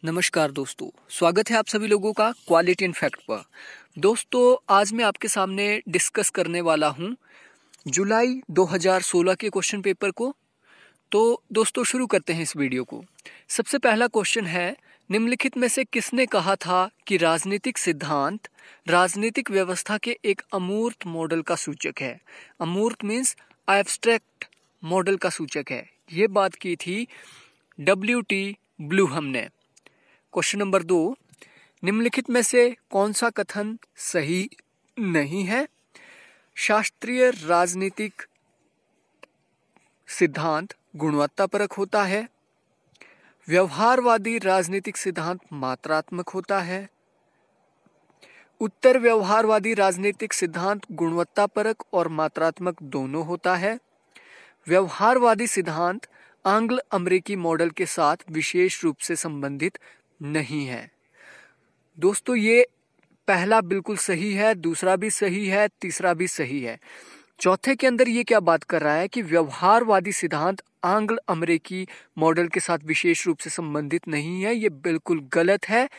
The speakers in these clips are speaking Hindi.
नमस्कार दोस्तों, स्वागत है आप सभी लोगों का क्वालिटी एंड फैक्ट पर। दोस्तों, आज मैं आपके सामने डिस्कस करने वाला हूं जुलाई 2016 के क्वेश्चन पेपर को। तो दोस्तों शुरू करते हैं इस वीडियो को। सबसे पहला क्वेश्चन है, निम्नलिखित में से किसने कहा था कि राजनीतिक सिद्धांत राजनीतिक व्यवस्था के एक अमूर्त मॉडल का सूचक है। अमूर्त मीन्स एब्स्ट्रैक्ट मॉडल का सूचक है। ये बात की थी W.T. ब्लूम ने। क्वेश्चन नंबर 2, निम्नलिखित में से कौन सा कथन सही नहीं है? शास्त्रीय राजनीतिक सिद्धांत गुणवत्तापरक होता है। व्यवहारवादी राजनीतिक सिद्धांत मात्रात्मक होता है। उत्तर व्यवहारवादी राजनीतिक सिद्धांत गुणवत्तापरक और मात्रात्मक दोनों होता है। व्यवहारवादी सिद्धांत आंग्ल अमेरिकी मॉडल के साथ विशेष रूप से संबंधित नहीं है। दोस्तों, ये पहला बिल्कुल सही है, दूसरा भी सही है, तीसरा भी सही है। चौथे के अंदर ये क्या बात कर रहा है कि व्यवहारवादी सिद्धांत आंग्ल अमेरिकी मॉडल के साथ विशेष रूप से संबंधित नहीं है। ये बिल्कुल गलत है।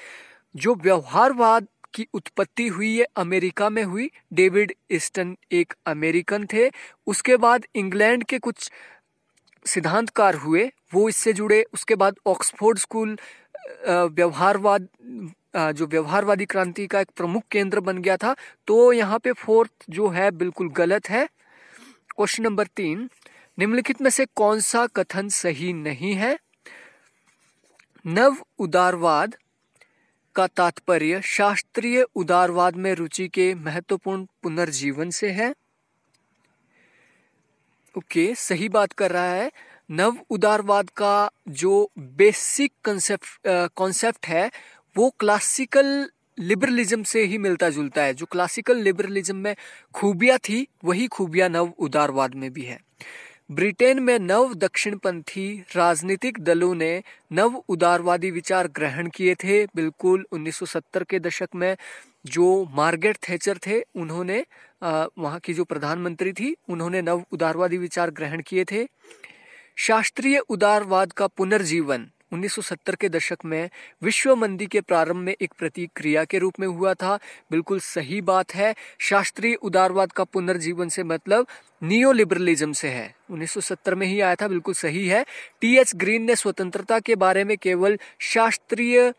जो व्यवहारवाद की उत्पत्ति हुई है अमेरिका में हुई। डेविड ईस्टन एक अमेरिकन थे। उसके बाद इंग्लैंड के कुछ सिद्धांतकार हुए, वो इससे जुड़े। उसके बाद ऑक्सफोर्ड स्कूल जो व्यवहारवादी क्रांति का एक प्रमुख केंद्र बन गया था। तो यहाँ पे फोर्थ जो है बिल्कुल गलत है। क्वेश्चन नंबर 3, निम्नलिखित में से कौन सा कथन सही नहीं है? नव उदारवाद का तात्पर्य शास्त्रीय उदारवाद में रुचि के महत्वपूर्ण पुनर्जीवन से है। ओके, सही बात कर रहा है। नव उदारवाद का जो बेसिक कॉन्सेप्ट है वो क्लासिकल लिबरलिज्म से ही मिलता जुलता है। जो क्लासिकल लिबरलिज्म में खूबियां थी वही खूबियां नव उदारवाद में भी है। ब्रिटेन में नव दक्षिणपंथी राजनीतिक दलों ने नव उदारवादी विचार ग्रहण किए थे। बिल्कुल 1970 के दशक में जो मार्गरेट थैचर थे, उन्होंने वहाँ की जो प्रधानमंत्री थी, उन्होंने नव उदारवादी विचार ग्रहण किए थे। शास्त्रीय उदारवाद का पुनर्जीवन 1970 के दशक में विश्व मंदी के प्रारंभ में एक प्रतिक्रिया के रूप में हुआ था। बिल्कुल सही बात है। शास्त्रीय उदारवाद का पुनर्जीवन से मतलब नियो लिबरलिज्म से है। 1970 में ही आया था, बिल्कुल सही है। T.H. ग्रीन ने स्वतंत्रता के बारे में केवल शास्त्रीय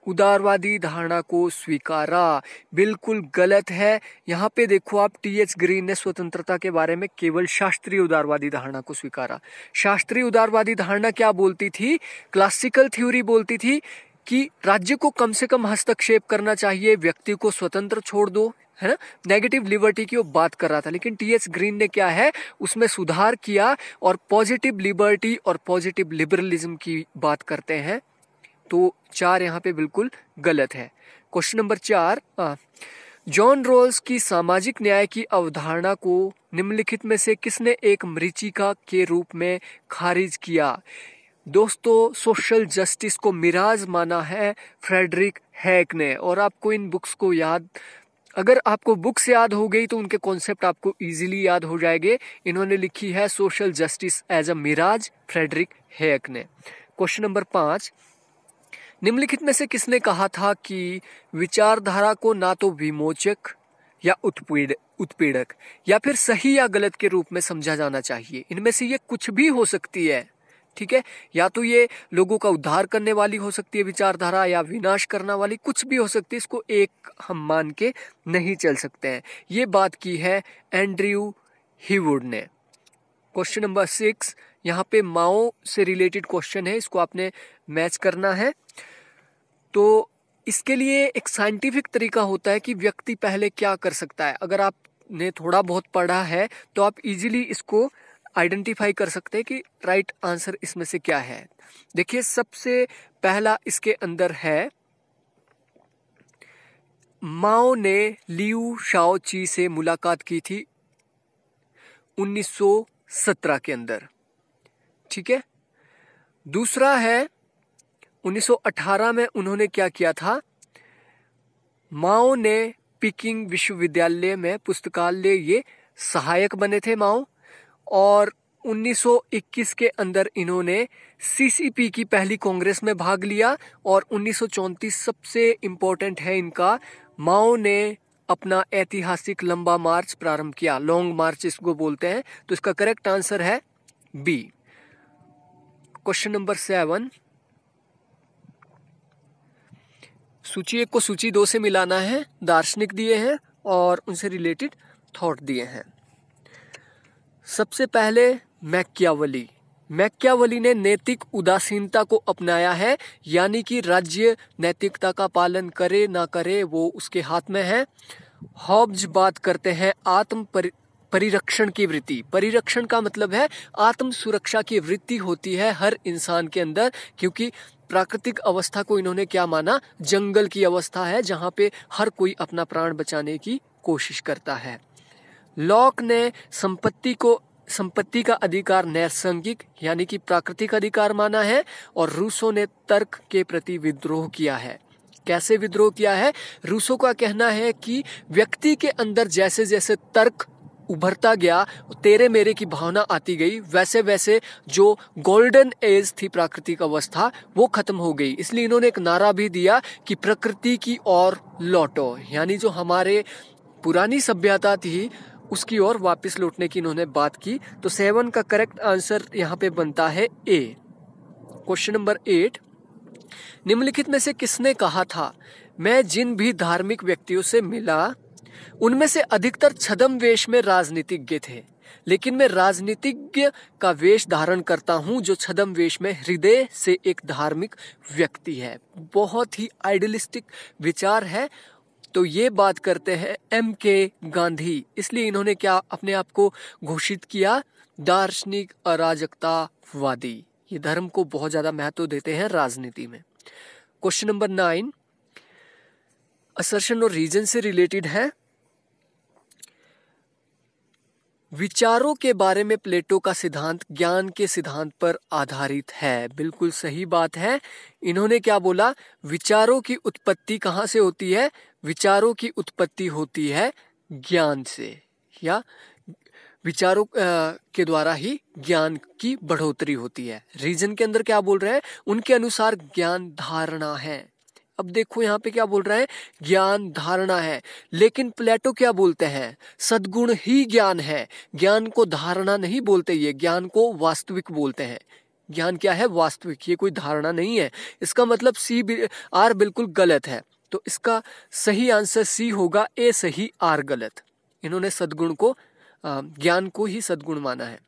उदारवादी धारणा को स्वीकारा। बिल्कुल गलत है। यहाँ पे देखो आप, T.H. ग्रीन ने स्वतंत्रता के बारे में केवल शास्त्रीय उदारवादी धारणा को स्वीकारा। शास्त्रीय उदारवादी धारणा क्या बोलती थी? क्लासिकल थ्योरी बोलती थी कि राज्य को कम से कम हस्तक्षेप करना चाहिए, व्यक्ति को स्वतंत्र छोड़ दो, है ना। नेगेटिव लिबर्टी की वो बात कर रहा था। लेकिन T.H. ग्रीन ने क्या है, उसमें सुधार किया और पॉजिटिव लिबर्टी और पॉजिटिव लिबरलिज्म की बात करते हैं। तो 4 यहाँ पे बिल्कुल गलत है। क्वेश्चन नंबर 4, जॉन रॉल्स की सामाजिक न्याय की अवधारणा को निम्नलिखित में से किसने एक मरीचिका के रूप में खारिज किया? दोस्तों, सोशल जस्टिस को मिराज माना है फ्रेडरिक हैक ने। और आपको इन बुक्स को अगर आपको बुक्स याद हो गई तो उनके कॉन्सेप्ट आपको इजीली याद हो जाएंगे। इन्होंने लिखी है social justice as a mirage, Friedrich Hayek ने। क्वेश्चन नंबर 5, निम्नलिखित में से किसने कहा था कि विचारधारा को ना तो विमोचक या उत्पीड़क या फिर सही या गलत के रूप में समझा जाना चाहिए? इनमें से ये कुछ भी हो सकती है, ठीक है। या तो ये लोगों का उद्धार करने वाली हो सकती है विचारधारा, या विनाश करने वाली, कुछ भी हो सकती है। इसको एक हम मान के नहीं चल सकते हैं। ये बात की है एंड्रयू हीवुड ने। क्वेश्चन नंबर 6, यहाँ पे माओ से रिलेटेड क्वेश्चन है, इसको आपने मैच करना है। तो इसके लिए एक साइंटिफिक तरीका होता है कि व्यक्ति पहले क्या कर सकता है। अगर आपने थोड़ा बहुत पढ़ा है तो आप इजीली इसको आइडेंटिफाई कर सकते हैं कि राइट आंसर इसमें से क्या है। देखिए, सबसे पहला इसके अंदर है, माओ ने लियू शाओची से मुलाकात की थी 1917 के अंदर, ठीक है। दूसरा है 1918 में उन्होंने क्या किया था, माओ ने पीकिंग विश्वविद्यालय में पुस्तकालय ये सहायक बने थे माओ। और 1921 के अंदर इन्होंने सीसीपी की पहली कांग्रेस में भाग लिया और 1934 सबसे इम्पोर्टेंट है इनका, माओ ने अपना ऐतिहासिक लंबा मार्च प्रारंभ किया, लॉन्ग मार्च इसको बोलते हैं। तो इसका करेक्ट आंसर है बी। क्वेश्चन नंबर 7, सूची 1 को सूची 2 से मिलाना है। दार्शनिक दिए हैं और उनसे रिलेटेड थॉट दिए हैं। सबसे पहले मैकियावली ने नैतिक उदासीनता को अपनाया है, यानी कि राज्य नैतिकता का पालन करे ना करे वो उसके हाथ में है। हॉब्स बात करते हैं आत्म परिरक्षण की वृत्ति। परिरक्षण का मतलब है आत्म सुरक्षा की वृत्ति होती है हर इंसान के अंदर, क्योंकि प्राकृतिक अवस्था को इन्होंने क्या माना, जंगल की अवस्था है जहां पे हर कोई अपना प्राण बचाने की कोशिश करता है। लॉक ने संपत्ति का अधिकार नैसर्गिक यानी कि प्राकृतिक अधिकार माना है और रूसो ने तर्क के प्रति विद्रोह किया है। कैसे विद्रोह किया है? रूसो का कहना है कि व्यक्ति के अंदर जैसे जैसे तर्क उभरता गया, तेरे मेरे की भावना आती गई, वैसे वैसे जो गोल्डन एज थी प्राकृतिक अवस्था वो खत्म हो गई। इसलिए इन्होंने एक नारा भी दिया कि प्रकृति की ओर लौटो, यानी जो हमारे पुरानी सभ्यता थी उसकी ओर वापस लौटने की इन्होंने बात की। तो 7 का करेक्ट आंसर यहाँ पे बनता है ए। क्वेश्चन नंबर 8, निम्नलिखित में से किसने कहा था, मैं जिन भी धार्मिक व्यक्तियों से मिला उनमें से अधिकतर छद्म वेश में राजनीतिज्ञ थे, लेकिन मैं राजनीतिज्ञ का वेश धारण करता हूं जो छद्म वेश में हृदय से एक धार्मिक व्यक्ति है। बहुत ही आइडियलिस्टिक विचार है। तो ये बात करते हैं MK गांधी, इसलिए इन्होंने क्या अपने आप को घोषित किया, दार्शनिक अराजकतावादी। ये धर्म को बहुत ज्यादा महत्व देते हैं राजनीति में। क्वेश्चन नंबर 9 असर्शन और रीजन से रिलेटेड है। विचारों के बारे में प्लेटो का सिद्धांत ज्ञान के सिद्धांत पर आधारित है। बिल्कुल सही बात है। इन्होंने क्या बोला, विचारों की उत्पत्ति कहाँ से होती है? विचारों की उत्पत्ति होती है ज्ञान से, या विचारों के द्वारा ही ज्ञान की बढ़ोतरी होती है। रीजन के अंदर क्या बोल रहे हैं, उनके अनुसार ज्ञान धारणा है। अब देखो यहाँ पे क्या बोल रहे हैं, ज्ञान धारणा है, लेकिन प्लेटो क्या बोलते हैं, सद्गुण ही ज्ञान है। ज्ञान को धारणा नहीं बोलते, ये ज्ञान को वास्तविक बोलते हैं। ज्ञान क्या है? वास्तविक, ये कोई धारणा नहीं है। इसका मतलब R बिल्कुल गलत है, तो इसका सही आंसर C होगा, A सही R गलत। इन्होंने सद्गुण को, ज्ञान को ही सद्गुण माना है।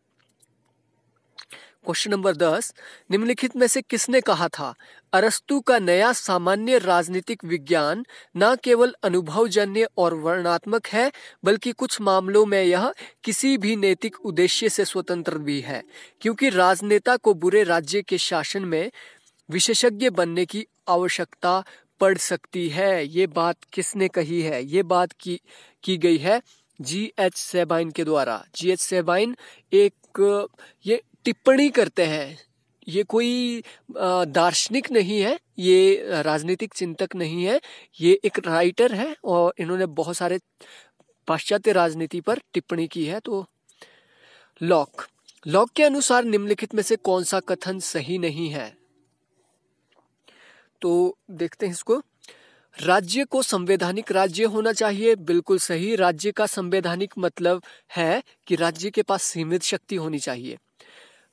क्वेश्चन नंबर 10, निम्नलिखित में से किसने कहा था, अरस्तु का नया सामान्य राजनीतिक विज्ञान न केवल अनुभवजन्य और वर्णनात्मक है, बल्कि कुछ मामलों में यह किसी भी नैतिक उद्देश्य से स्वतंत्र भी है, क्योंकि राजनेता को बुरे राज्य के शासन में विशेषज्ञ बनने की आवश्यकता पड़ सकती है। ये बात किसने कही है? ये बात की गई है G.H. सेबाइन के द्वारा। G.H. सेबाइन एक ये टिप्पणी करते हैं, ये कोई दार्शनिक नहीं है, ये राजनीतिक चिंतक नहीं है, ये एक राइटर है और इन्होंने बहुत सारे पाश्चात्य राजनीति पर टिप्पणी की है। तो लॉक के अनुसार निम्नलिखित में से कौन सा कथन सही नहीं है? तो देखते हैं इसको। राज्य को संवैधानिक राज्य होना चाहिए, बिल्कुल सही। राज्य का संवैधानिक मतलब है कि राज्य के पास सीमित शक्ति होनी चाहिए।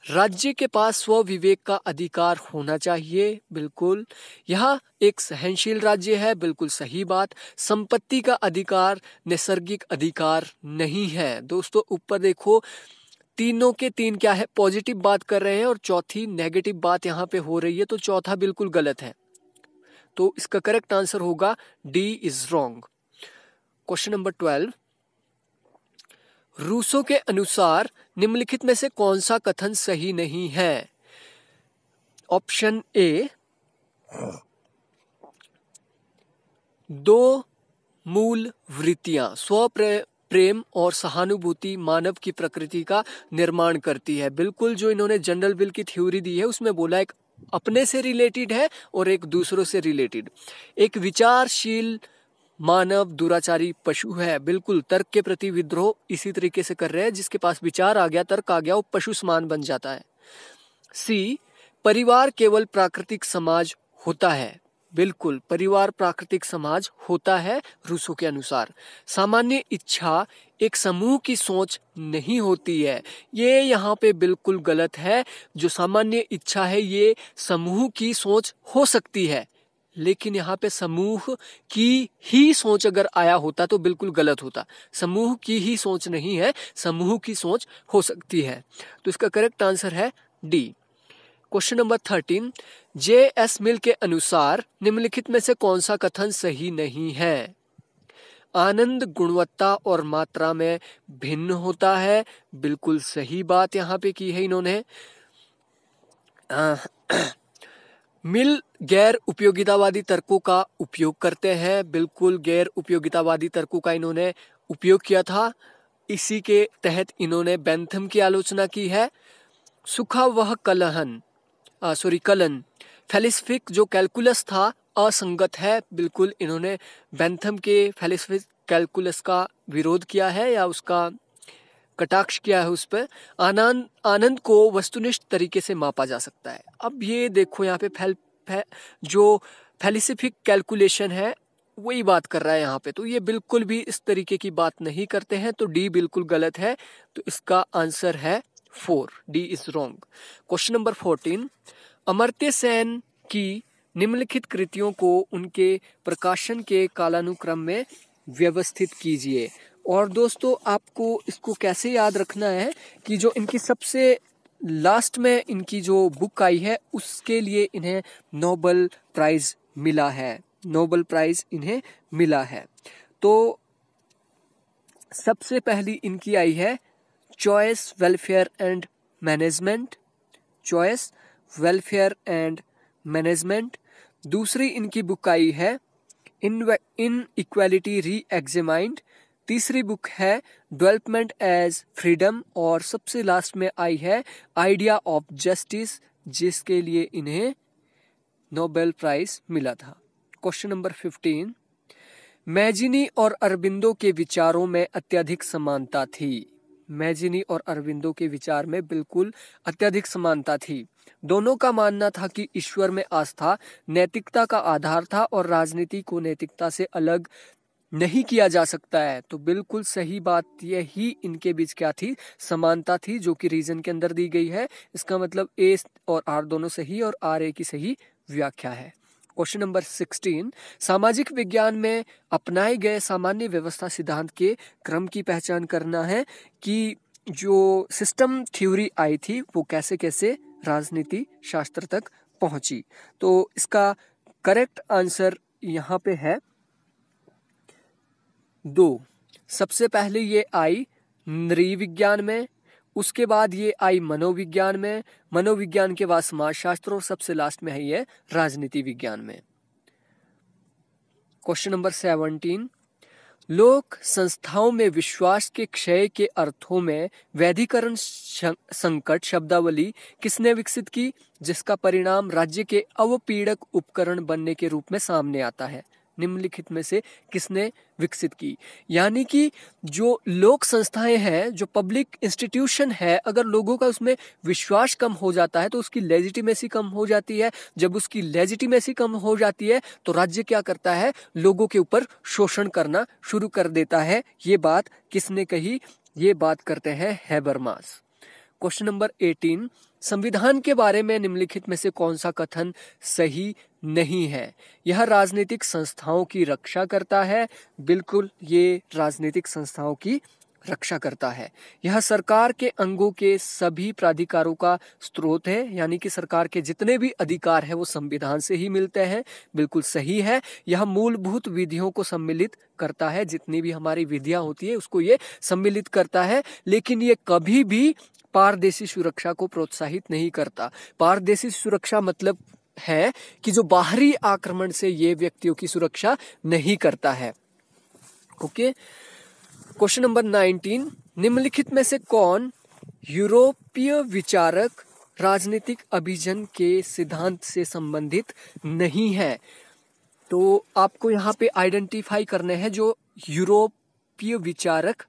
राज्य के पास स्व विवेक का अधिकार होना चाहिए, बिल्कुल। यह एक सहनशील राज्य है, बिल्कुल सही बात। संपत्ति का अधिकार नैसर्गिक अधिकार नहीं है। दोस्तों ऊपर देखो, तीनों के तीन क्या है, पॉजिटिव बात कर रहे हैं और चौथी नेगेटिव बात यहाँ पे हो रही है, तो चौथा बिल्कुल गलत है। तो इसका करेक्ट आंसर होगा D is wrong. Question number 12, Rousseau के अनुसार निम्नलिखित में से कौन सा कथन सही नहीं है? ऑप्शन A, दो मूल वृत्तियां स्व प्रेम और सहानुभूति मानव की प्रकृति का निर्माण करती है। बिल्कुल, जो इन्होंने जनरल विल की थ्योरी दी है उसमें बोला एक अपने से रिलेटेड है और एक दूसरों से रिलेटेड। एक विचारशील मानव दुराचारी पशु है। बिल्कुल, तर्क के प्रति विद्रोह इसी तरीके से कर रहे हैं, जिसके पास विचार आ गया, तर्क आ गया, वो पशु समान बन जाता है। सी, परिवार केवल प्राकृतिक समाज होता है। बिल्कुल, परिवार प्राकृतिक समाज होता है रूसो के अनुसार। सामान्य इच्छा एक समूह की सोच नहीं होती है। ये यहाँ पे बिल्कुल गलत है। जो सामान्य इच्छा है ये समूह की सोच हो सकती है, लेकिन यहाँ पे समूह की ही सोच अगर आया होता तो बिल्कुल गलत होता। समूह की ही सोच नहीं है, समूह की सोच हो सकती है। तो इसका करेक्ट आंसर है डी। Question number 13, J.S. मिल के अनुसार निम्नलिखित में से कौन सा कथन सही नहीं है? आनंद गुणवत्ता और मात्रा में भिन्न होता है। बिल्कुल सही बात यहाँ पे की है इन्होंने। मिल गैर उपयोगितावादी तर्कों का उपयोग करते हैं। बिल्कुल, गैर उपयोगितावादी तर्कों का इन्होंने उपयोग किया था। इसी के तहत इन्होंने बेंथम की आलोचना की है। सुखा वह कलन फेलिसिफिक जो कैलकुलस था असंगत है। बिल्कुल, इन्होंने बेंथम के फेलिसिफिक कैलकुलस का विरोध किया है या उसका कटाक्ष किया है उस पर। आनंद को वस्तुनिष्ठ तरीके से मापा जा सकता है। अब ये देखो यहाँ पे जो फेलिसिफिक कैलकुलेशन है वही बात कर रहा है यहाँ पे, तो ये बिल्कुल भी इस तरीके की बात नहीं करते हैं। तो डी बिल्कुल गलत है। तो इसका आंसर है 4, D is wrong. Question number 14, Amartya Sen की निम्नलिखित कृतियों को उनके प्रकाशन के कालानुक्रम में व्यवस्थित कीजिए। और दोस्तों, आपको इसको कैसे याद रखना है कि जो इनकी सबसे लास्ट में इनकी जो बुक आई है उसके लिए इन्हें नोबेल प्राइज मिला है। नोबेल प्राइज इन्हें मिला है। तो सबसे पहली इनकी आई है choice welfare and management. Choice welfare and management. दूसरी इनकी बुक आई है इन इक्वालिटी री एग्जामाइंड। तीसरी बुक है डेवलपमेंट एज फ्रीडम। और सबसे लास्ट में आई है आइडिया ऑफ जस्टिस, जिसके लिए इन्हें नोबेल प्राइज मिला था। क्वेश्चन नंबर 15, मैजिनी और अरबिंदो के विचारों में अत्यधिक समानता थी। मैजिनी और अरबिंदो के विचार में बिल्कुल अत्यधिक समानता थी। दोनों का मानना था कि ईश्वर में आस्था नैतिकता का आधार था और राजनीति को नैतिकता से अलग नहीं किया जा सकता है। तो बिल्कुल सही बात यही इनके बीच क्या थी, समानता थी, जो कि रीजन के अंदर दी गई है। इसका मतलब ए और आर दोनों सही और आर ए की सही व्याख्या है। क्वेश्चन नंबर 16, सामाजिक विज्ञान में अपनाए गए सामान्य व्यवस्था सिद्धांत के क्रम की पहचान करना है कि जो सिस्टम थ्योरी आई थी वो कैसे कैसे राजनीति शास्त्र तक पहुंची। तो इसका करेक्ट आंसर यहाँ पे है 2। सबसे पहले ये आई नृविज्ञान में, उसके बाद ये आई मनोविज्ञान में, मनोविज्ञान के बाद समाजशास्त्र और सबसे लास्ट में है ये राजनीति विज्ञान में। क्वेश्चन नंबर 17, लोक संस्थाओं में विश्वास के क्षय के अर्थों में वैधिकरण संकट शब्दावली किसने विकसित की, जिसका परिणाम राज्य के अवपीड़क उपकरण बनने के रूप में सामने आता है? निम्नलिखित में से किसने विकसित की? यानी कि जो लोक संस्थाएं हैं, जो पब्लिक इंस्टीट्यूशन है, अगर लोगों का उसमें विश्वास कम हो जाता है तो उसकी लेजिटिमेसी कम हो जाती है। जब उसकी लेजिटिमेसी कम हो जाती है तो राज्य क्या करता है, लोगों के ऊपर शोषण करना शुरू कर देता है। ये बात किसने कही? ये बात करते हैं हैबरमास। क्वेश्चन नंबर 18, संविधान के बारे में निम्नलिखित में से कौन सा कथन सही नहीं है? यह राजनीतिक संस्थाओं की रक्षा करता है। बिल्कुल, ये राजनीतिक संस्थाओं की रक्षा करता है। यह सरकार के अंगों के सभी प्राधिकारों का स्रोत है, यानी कि सरकार के जितने भी अधिकार है वो संविधान से ही मिलते हैं। बिल्कुल सही है। यह मूलभूत विधियों को सम्मिलित करता है, जितनी भी हमारी विधियां होती है उसको ये सम्मिलित करता है, लेकिन ये कभी भी पारदेशी सुरक्षा को प्रोत्साहित नहीं करता। पारदेशी सुरक्षा मतलब है कि जो बाहरी आक्रमण से ये व्यक्तियों की सुरक्षा नहीं करता है। ओके। क्वेश्चन नंबर 19, निम्नलिखित में से कौन यूरोपीय विचारक राजनीतिक अभिजन के सिद्धांत से संबंधित नहीं है? तो आपको यहाँ पे आइडेंटिफाई करने हैं जो यूरोपीय विचारक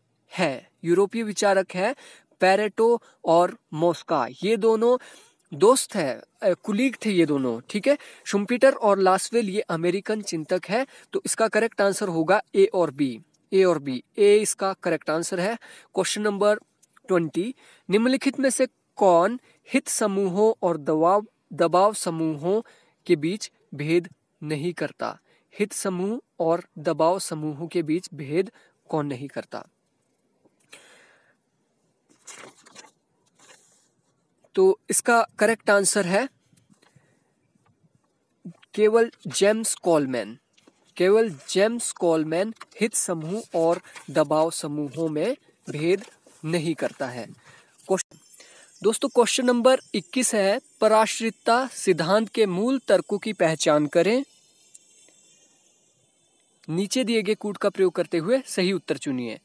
है पैरेटो और मोस्का। ये दोनों दोस्त है, कुलीग थे ये दोनों, ठीक है। शुम्पीटर और लासवेल ये अमेरिकन चिंतक है। तो इसका करेक्ट आंसर होगा ए और बी। ए इसका करेक्ट आंसर है। क्वेश्चन नंबर 20, निम्नलिखित में से कौन हित समूहों और दबाव समूहों के बीच भेद नहीं करता? हित समूह और दबाव समूहों के बीच भेद कौन नहीं करता? तो इसका करेक्ट आंसर है केवल जेम्स कॉलमैन हित समूह और दबाव समूहों में भेद नहीं करता है। दोस्तों क्वेश्चन नंबर 21 है, पराश्रितता सिद्धांत के मूल तर्कों की पहचान करें। नीचे दिए गए कूट का प्रयोग करते हुए सही उत्तर चुनिए।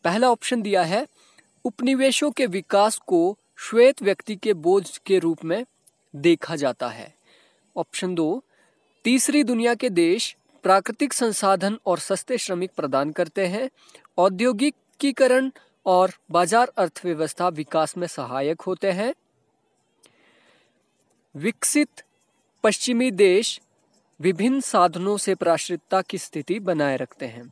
पहला ऑप्शन दिया है, उपनिवेशों के विकास को श्वेत व्यक्ति के बोझ के रूप में देखा जाता है। ऑप्शन 2, तीसरी दुनिया के देश प्राकृतिक संसाधन और सस्ते श्रमिक प्रदान करते हैं। औद्योगिकीकरण और बाजार अर्थव्यवस्था विकास में सहायक होते हैं। विकसित पश्चिमी देश विभिन्न साधनों से पराश्रितता की स्थिति बनाए रखते हैं।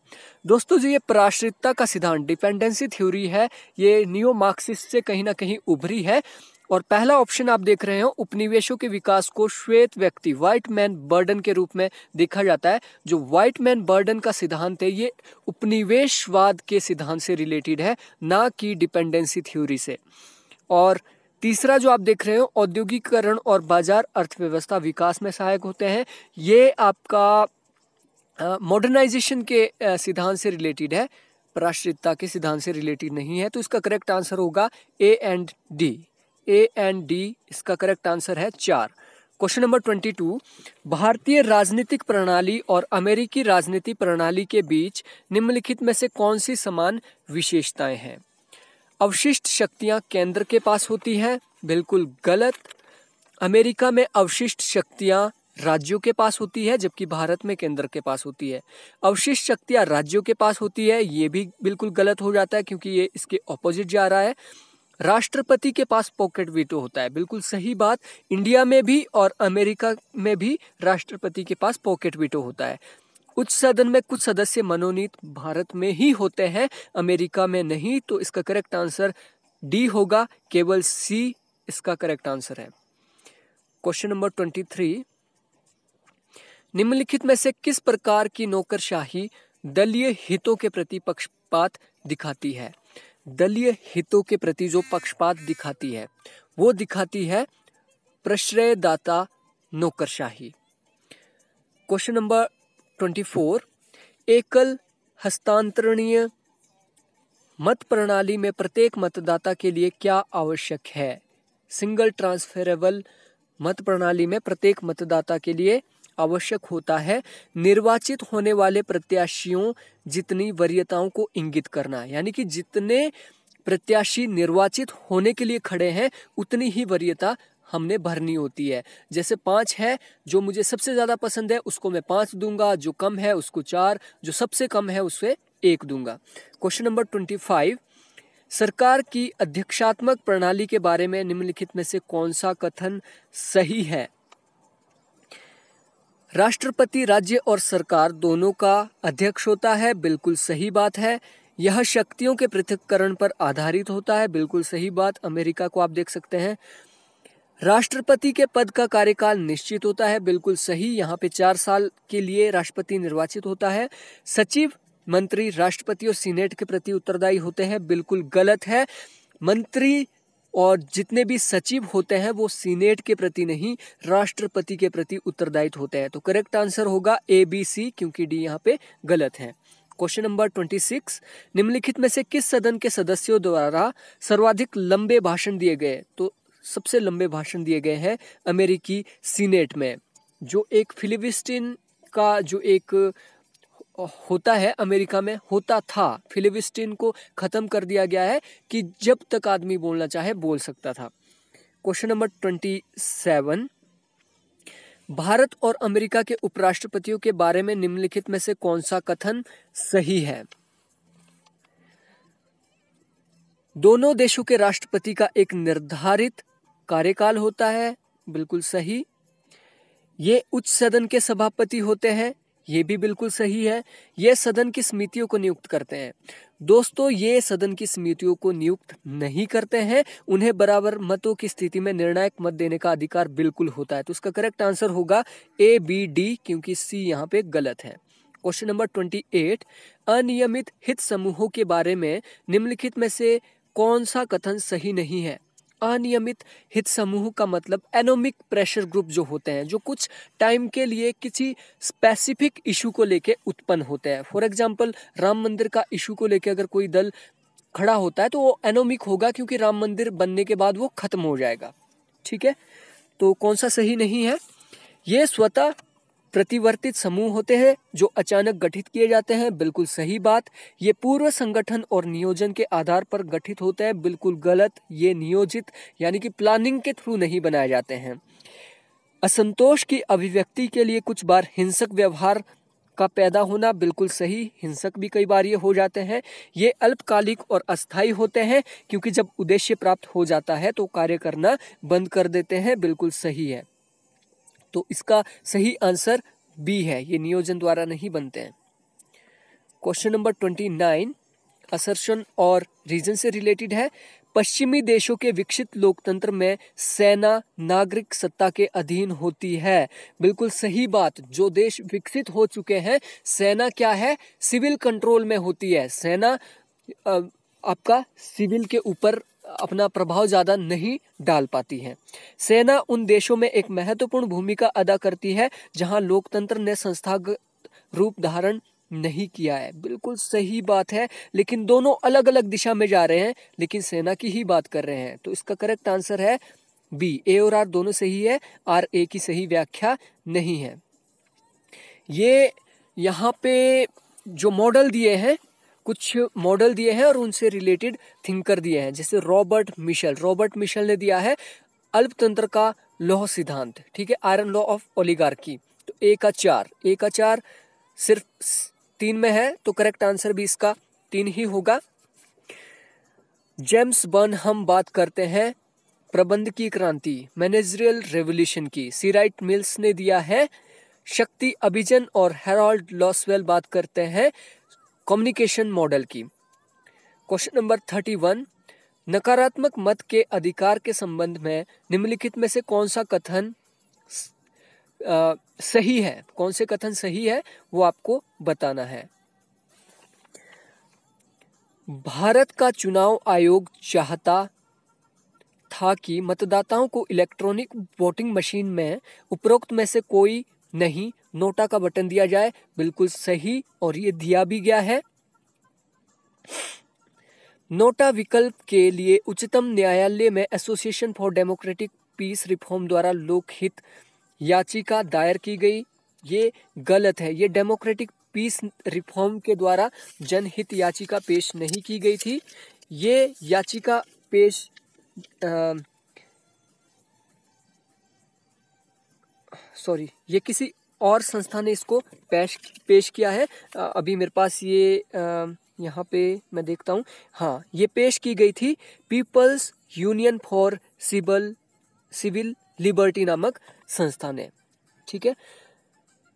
दोस्तों जो ये पराश्रितता का सिद्धांत डिपेंडेंसी थ्योरी है, ये नियो मार्क्सिस्ट से कहीं ना कहीं उभरी है। और पहला ऑप्शन आप देख रहे हो, उपनिवेशों के विकास को श्वेत व्यक्ति व्हाइट मैन बर्डन के रूप में देखा जाता है। जो व्हाइट मैन बर्डन का सिद्धांत है ये उपनिवेशवाद के सिद्धांत से रिलेटेड है, ना कि डिपेंडेंसी थ्योरी से। और तीसरा जो आप देख रहे हो, औद्योगिकीकरण और बाजार अर्थव्यवस्था विकास में सहायक होते हैं, ये आपका मॉडर्नाइजेशन के सिद्धांत से रिलेटेड है, पराश्रितता के सिद्धांत से रिलेटेड नहीं है। तो इसका करेक्ट आंसर होगा ए एंड डी। इसका करेक्ट आंसर है 4। क्वेश्चन नंबर 22, भारतीय राजनीतिक प्रणाली और अमेरिकी राजनीतिक प्रणाली के बीच निम्नलिखित में से कौन सी समान विशेषताएं हैं? अवशिष्ट शक्तियां केंद्र के पास होती हैं, बिल्कुल गलत। अमेरिका में अवशिष्ट शक्तियां राज्यों के पास होती है, जबकि भारत में केंद्र के पास होती है। अवशिष्ट शक्तियां राज्यों के पास होती है, ये भी बिल्कुल गलत हो जाता है क्योंकि ये इसके ऑपोजिट जा रहा है। राष्ट्रपति के पास पॉकेट वीटो होता है, बिल्कुल सही बात। इंडिया में भी और अमेरिका में भी राष्ट्रपति के पास पॉकेट वीटो होता है। उच्च सदन में कुछ सदस्य मनोनीत भारत में ही होते हैं, अमेरिका में नहीं। तो इसका करेक्ट आंसर डी होगा, केवल सी इसका करेक्ट आंसर है। क्वेश्चन नंबर 23, निम्नलिखित में से किस प्रकार की नौकरशाही दलीय हितों के प्रति पक्षपात दिखाती है? दलीय हितों के प्रति जो पक्षपात दिखाती है वो दिखाती है प्रश्रयदाता नौकरशाही। क्वेश्चन नंबर 24, एकल हस्तांतरणीय मत प्रणाली में प्रत्येक मतदाता के लिए क्या आवश्यक है? सिंगल ट्रांसफरेबल मत प्रणाली में प्रत्येक मतदाता के लिए आवश्यक होता है निर्वाचित होने वाले प्रत्याशियों जितनी वरीयताओं को इंगित करना, यानी कि जितने प्रत्याशी निर्वाचित होने के लिए खड़े हैं उतनी ही वरीयता हमने भरनी होती है। जैसे 5 है, जो मुझे सबसे ज्यादा पसंद है उसको मैं 5 दूंगा, जो कम है उसको 4, जो सबसे कम है उससे 1 दूंगा। क्वेश्चन नंबर 25, सरकार की अध्यक्षात्मक प्रणाली के बारे में निम्नलिखित में से कौन सा कथन सही है? राष्ट्रपति राज्य और सरकार दोनों का अध्यक्ष होता है, बिल्कुल सही बात है। यह शक्तियों के पृथक्करण पर आधारित होता है, बिल्कुल सही बात। अमेरिका को आप देख सकते हैं। राष्ट्रपति के पद का कार्यकाल निश्चित होता है, बिल्कुल सही। यहाँ पे 4 साल के लिए राष्ट्रपति निर्वाचित होता है। सचिव मंत्री राष्ट्रपति और सीनेट के प्रति उत्तरदायी होते हैं, बिल्कुल गलत है। मंत्री और जितने भी सचिव होते हैं वो सीनेट के प्रति नहीं, राष्ट्रपति के प्रति उत्तरदायित होते हैं। तो करेक्ट आंसर होगा ए बी सी, क्योंकि डी यहाँ पे गलत है। क्वेश्चन नंबर 26, निम्नलिखित में से किस सदन के सदस्यों द्वारा सर्वाधिक लंबे भाषण दिए गए? तो सबसे लंबे भाषण दिए गए हैं अमेरिकी सीनेट में। जो एक फिलिबस्टीन का जो एक होता है, अमेरिका में होता था, फिलिबस्टीन को खत्म कर दिया गया है कि जब तक आदमी बोलना चाहे बोल सकता था। क्वेश्चन नंबर 27, भारत और अमेरिका के उपराष्ट्रपतियों के बारे में निम्नलिखित में से कौन सा कथन सही है? दोनों देशों के राष्ट्रपति का एक निर्धारित कार्यकाल होता है, बिल्कुल सही। ये उच्च सदन के सभापति होते हैं, ये भी बिल्कुल सही है। ये सदन की समितियों को नियुक्त करते हैं। दोस्तों, ये सदन की समितियों को नियुक्त नहीं करते हैं, उन्हें बराबर मतों की स्थिति में निर्णायक मत देने का अधिकार बिल्कुल होता है। तो इसका करेक्ट आंसर होगा ए, बी, डी, क्योंकि सी यहाँ पे गलत है। क्वेश्चन नंबर 28, अनियमित हित समूहों के बारे में निम्नलिखित में से कौन सा कथन सही नहीं है? अनियमित हित समूह का मतलब एनोमिक प्रेशर ग्रुप जो होते हैं, जो कुछ टाइम के लिए किसी स्पेसिफिक इशू को लेके उत्पन्न होते हैं। फॉर एग्जांपल, राम मंदिर का इशू को लेके अगर कोई दल खड़ा होता है तो वो एनोमिक होगा, क्योंकि राम मंदिर बनने के बाद वो खत्म हो जाएगा। ठीक है, तो कौन सा सही नहीं है? ये स्वतः प्रतिवर्तित समूह होते हैं जो अचानक गठित किए जाते हैं, बिल्कुल सही बात। ये पूर्व संगठन और नियोजन के आधार पर गठित होते हैं, बिल्कुल गलत। ये नियोजित यानी कि प्लानिंग के थ्रू नहीं बनाए जाते हैं। असंतोष की अभिव्यक्ति के लिए कुछ बार हिंसक व्यवहार का पैदा होना, बिल्कुल सही। हिंसक भी कई बार ये हो जाते हैं। ये अल्पकालिक और अस्थायी होते हैं, क्योंकि जब उद्देश्य प्राप्त हो जाता है तो कार्य करना बंद कर देते हैं, बिल्कुल सही है। तो इसका सही आंसर बी है, ये नियोजन द्वारा नहीं बनते हैं। क्वेश्चन नंबर 29 असर्शन और रीजन से रिलेटेड है। पश्चिमी देशों के विकसित लोकतंत्र में सेना नागरिक सत्ता के अधीन होती है, बिल्कुल सही बात। जो देश विकसित हो चुके हैं, सेना क्या है? सिविल कंट्रोल में होती है। सेना आपका सिविल के ऊपर अपना प्रभाव ज्यादा नहीं डाल पाती है। सेना उन देशों में एक महत्वपूर्ण भूमिका अदा करती है जहां लोकतंत्र ने संस्थागत रूप धारण नहीं किया है, बिल्कुल सही बात है। लेकिन दोनों अलग अलग दिशा में जा रहे हैं, लेकिन सेना की ही बात कर रहे हैं। तो इसका करेक्ट आंसर है बी। ए और आर दोनों सही है, आर ए की सही व्याख्या नहीं है। ये यहाँ पे जो मॉडल दिए हैं, कुछ मॉडल दिए हैं और उनसे रिलेटेड थिंकर दिए हैं, जैसे रॉबर्ट मिशेल ने दिया है अल्पतंत्र का लौह सिद्धांत, ठीक है, आयरन लॉ ऑफ ओलिगार्की। तो ए का 4 सिर्फ 3 में है, तो करेक्ट आंसर भी इसका 3 ही होगा। जेम्स बर्नहम बात करते हैं प्रबंध की क्रांति, मैनेजरियल रेवोल्यूशन की। सी राइट मिल्स ने दिया है शक्ति अभिजन, और हेरोल्ड लॉसवेल बात करते हैं कम्युनिकेशन मॉडल की। क्वेश्चन नंबर 31 नकारात्मक मत के अधिकार के संबंध में निम्नलिखित में से कौन सा कथन सही है? कौन से कथन सही है वो आपको बताना है। भारत का चुनाव आयोग चाहता था कि मतदाताओं को इलेक्ट्रॉनिक वोटिंग मशीन में उपरोक्त में से कोई नहीं नोटा का बटन दिया जाए, बिल्कुल सही, और ये दिया भी गया है। नोटा विकल्प के लिए उच्चतम न्यायालय में Association for Democratic Peace Reform द्वारा लोकहित याचिका दायर की गई, ये गलत है। ये डेमोक्रेटिक पीस रिफॉर्म के द्वारा जनहित याचिका पेश नहीं की गई थी। ये याचिका पेश ये किसी और संस्था ने इसको पेश किया है। अभी मेरे पास ये यहाँ पे मैं देखता हूँ, हाँ, ये पेश की गई थी People's Union for Civil Liberty नामक संस्था ने, ठीक है।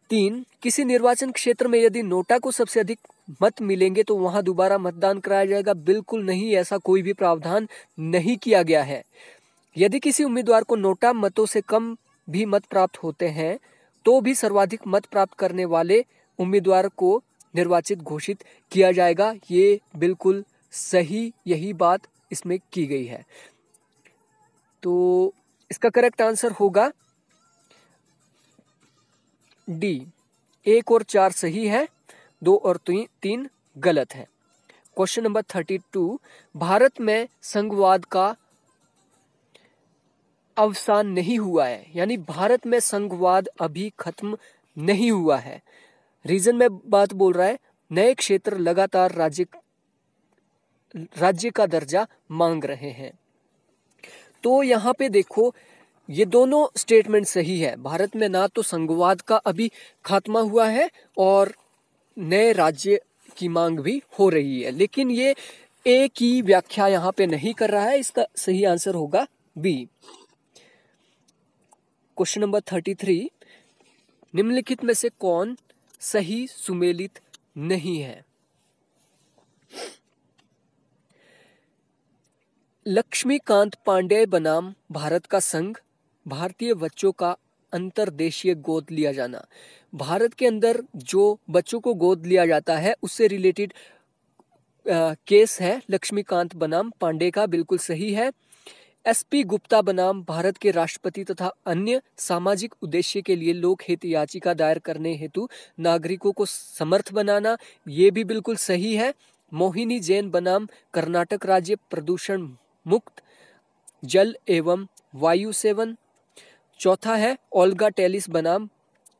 3 किसी निर्वाचन क्षेत्र में यदि नोटा को सबसे अधिक मत मिलेंगे तो वहां दोबारा मतदान कराया जाएगा, बिल्कुल नहीं, ऐसा कोई भी प्रावधान नहीं किया गया है। यदि किसी उम्मीदवार को नोटा मतों से कम भी मत प्राप्त होते हैं तो भी सर्वाधिक मत प्राप्त करने वाले उम्मीदवार को निर्वाचित घोषित किया जाएगा, ये बिल्कुल सही, यही बात इसमें की गई है। तो इसका करेक्ट आंसर होगा डी। 1 और 4 सही है, 2 और 3 गलत है। क्वेश्चन नंबर 32 भारत में संघवाद का अवसान नहीं हुआ है, यानी भारत में संघवाद अभी खत्म नहीं हुआ है। रीजन में बात बोल रहा है नए क्षेत्र लगातार राज्य का दर्जा मांग रहे हैं। तो यहाँ पे देखो ये दोनों स्टेटमेंट सही है। भारत में ना तो संघवाद का अभी खात्मा हुआ है और नए राज्य की मांग भी हो रही है, लेकिन ये ए की व्याख्या यहाँ पे नहीं कर रहा है। इसका सही आंसर होगा बी। क्वेश्चन नंबर 33, निम्नलिखित में से कौन सही सुमेलित नहीं है? लक्ष्मीकांत पांडेय बनाम भारत का संघ, भारतीय बच्चों का अंतर्देशीय गोद लिया जाना। भारत के अंदर जो बच्चों को गोद लिया जाता है उससे रिलेटेड केस है लक्ष्मीकांत बनाम पांडे का, बिल्कुल सही है। एसपी गुप्ता बनाम भारत के राष्ट्रपति तथा अन्य सामाजिक उद्देश्य के लिए लोक हित याचिका दायर करने हेतु नागरिकों को समर्थ बनाना, ये भी बिल्कुल सही है। मोहिनी जैन बनाम कर्नाटक राज्य प्रदूषण मुक्त जल एवं वायु सेवन। चौथा है ओल्गा टेलिस बनाम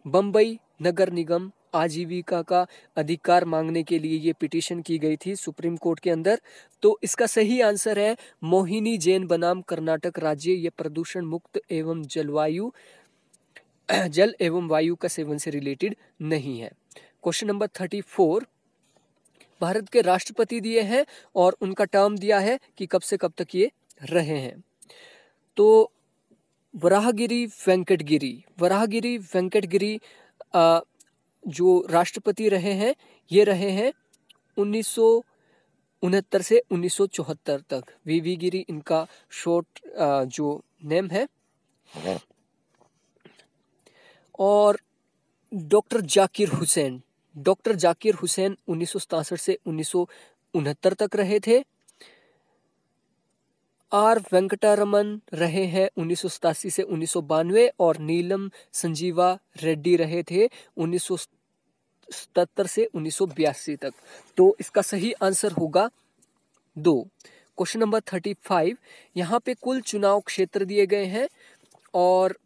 बम्बई नगर निगम आजीविका का अधिकार मांगने के लिए ये पिटीशन की गई थी सुप्रीम कोर्ट के अंदर। तो इसका सही आंसर है मोहिनी जैन बनाम कर्नाटक राज्य, ये प्रदूषण मुक्त एवं जल एवं वायु का सेवन से रिलेटेड नहीं है। क्वेश्चन नंबर 34, भारत के राष्ट्रपति दिए हैं और उनका टर्म दिया है कि कब से कब तक ये रहे हैं। तो वराहगिरी वेंकटगिरी जो राष्ट्रपति रहे हैं ये रहे हैं 1969 से 1974 तक। वीवी गिरी इनका शॉर्ट जो नेम है। और डॉक्टर जाकिर हुसैन 1967 से 1969 तक रहे थे। आर वेंकटरमन रहे हैं 1987 से 1992 और नीलम संजीवा रेड्डी रहे थे 1977 से 1982 तक। तो इसका सही आंसर होगा 2। क्वेश्चन नंबर 35, यहाँ पे कुल चुनाव क्षेत्र दिए गए हैं और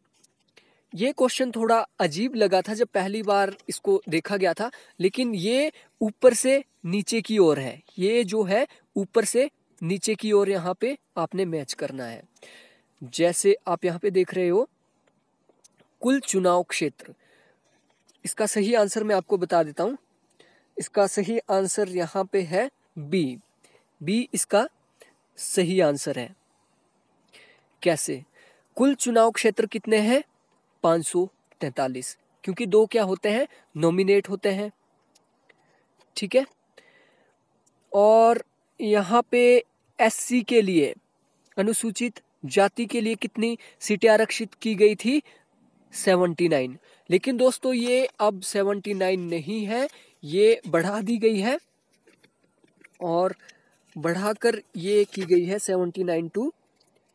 ये क्वेश्चन थोड़ा अजीब लगा था जब पहली बार इसको देखा गया था, लेकिन ये ऊपर से नीचे की ओर है। ये जो है ऊपर से नीचे की ओर यहाँ पे आपने मैच करना है। जैसे आप यहाँ पे देख रहे हो कुल चुनाव क्षेत्र, इसका सही आंसर मैं आपको बता देता हूं। इसका सही आंसर यहाँ पे है बी इसका सही आंसर है। कैसे? कुल चुनाव क्षेत्र कितने हैं? 543, क्योंकि 2 क्या होते हैं? नॉमिनेट होते हैं, ठीक है। और यहाँ पे एससी के लिए, अनुसूचित जाति के लिए कितनी सीटें आरक्षित की गई थी? 79। लेकिन दोस्तों ये अब 79 नहीं है, ये बढ़ा दी गई है और बढ़ाकर ये की गई है 79 टू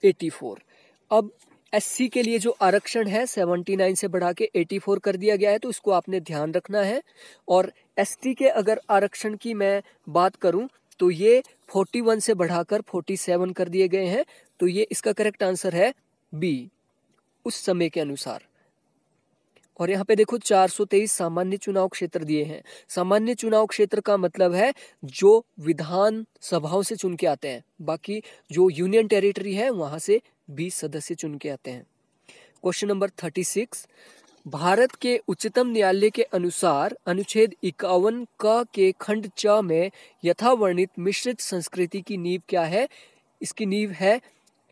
84। अब एससी के लिए जो आरक्षण है 79 से बढ़ा के 84 कर दिया गया है, तो इसको आपने ध्यान रखना है। और एसटी के अगर आरक्षण की मैं बात करूं तो ये 41 से बढ़ाकर 47 कर दिए गए हैं। तो ये इसका करेक्ट आंसर है बी, उस समय के अनुसार। और यहाँ पे देखो 423 सामान्य चुनाव क्षेत्र दिए हैं। सामान्य चुनाव क्षेत्र का मतलब है जो विधान सभाओं से चुन के आते हैं, बाकी जो यूनियन टेरिटरी है वहां से 20 सदस्य चुन के आते हैं। क्वेश्चन नंबर 36, भारत के उच्चतम न्यायालय के अनुसार अनुच्छेद 51 क के खंड च में यथावर्णित मिश्रित संस्कृति की नींव क्या है? इसकी नींव है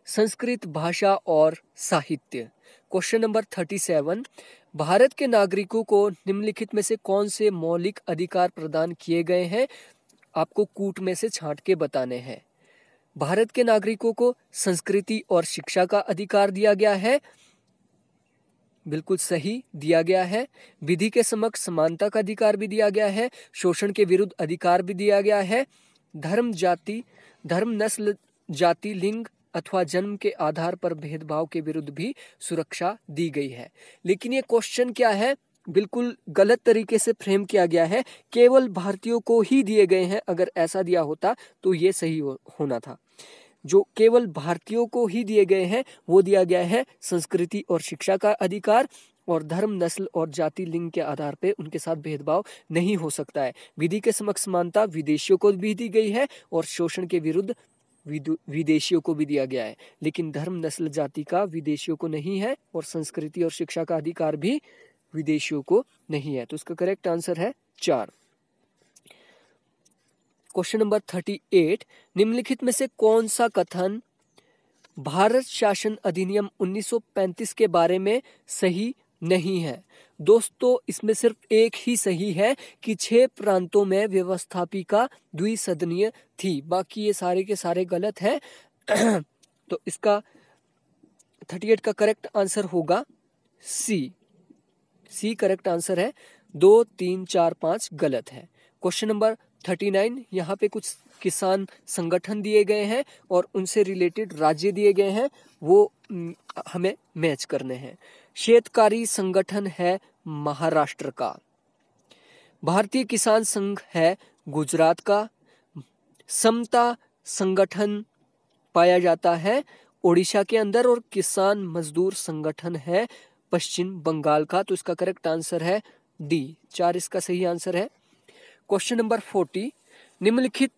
संस्कृत भाषा और साहित्य। क्वेश्चन नंबर 37, भारत के नागरिकों को निम्नलिखित में से कौन से मौलिक अधिकार प्रदान किए गए हैं? आपको कूट में से छांट के बताने हैं। भारत के नागरिकों को संस्कृति और शिक्षा का अधिकार दिया गया है, बिल्कुल सही दिया गया है। विधि के समक्ष समानता का अधिकार भी दिया गया है। शोषण के विरुद्ध अधिकार भी दिया गया है। धर्म, नस्ल, जाति, लिंग अथवा जन्म के आधार पर भेदभाव के विरुद्ध भी सुरक्षा दी गई है। लेकिन ये क्वेश्चन क्या है? बिल्कुल गलत तरीके से फ्रेम किया गया है। केवल भारतीयों को ही दिए गए हैं, अगर ऐसा दिया होता तो ये सही होना था। जो केवल भारतीयों को ही दिए गए हैं वो दिया गया है संस्कृति और शिक्षा का अधिकार, और धर्म, नस्ल और जाति, लिंग के आधार पे उनके साथ भेदभाव नहीं हो सकता है। विधि के समक्ष समानता विदेशियों को भी दी गई है और शोषण के विरुद्ध विदेशियों को भी दिया गया है, लेकिन धर्म नस्ल जाति का विदेशियों को नहीं है और संस्कृति और शिक्षा का अधिकार भी विदेशियों को नहीं है। तो इसका करेक्ट आंसर है 4। क्वेश्चन नंबर 38, निम्नलिखित में से कौन सा कथन भारत शासन अधिनियम 1935 के बारे में सही नहीं है? दोस्तों, इसमें सिर्फ एक ही सही है कि 6 प्रांतों में व्यवस्थापिका द्विसदनीय थी, बाकी ये सारे के सारे गलत है। तो इसका 38 का करेक्ट आंसर होगा सी करेक्ट आंसर है। 2, 3, 4, 5 गलत है। क्वेश्चन नंबर 39, यहाँ पे कुछ किसान संगठन दिए गए हैं और उनसे रिलेटेड राज्य दिए गए हैं, वो हमें मैच करने हैं। शेतकारी संगठन है महाराष्ट्र का, भारतीय किसान संघ है गुजरात का, समता संगठन पाया जाता है ओडिशा के अंदर और किसान मजदूर संगठन है पश्चिम बंगाल का। तो इसका करेक्ट आंसर है डी, 4 इसका सही आंसर है। क्वेश्चन नंबर 40, निम्नलिखित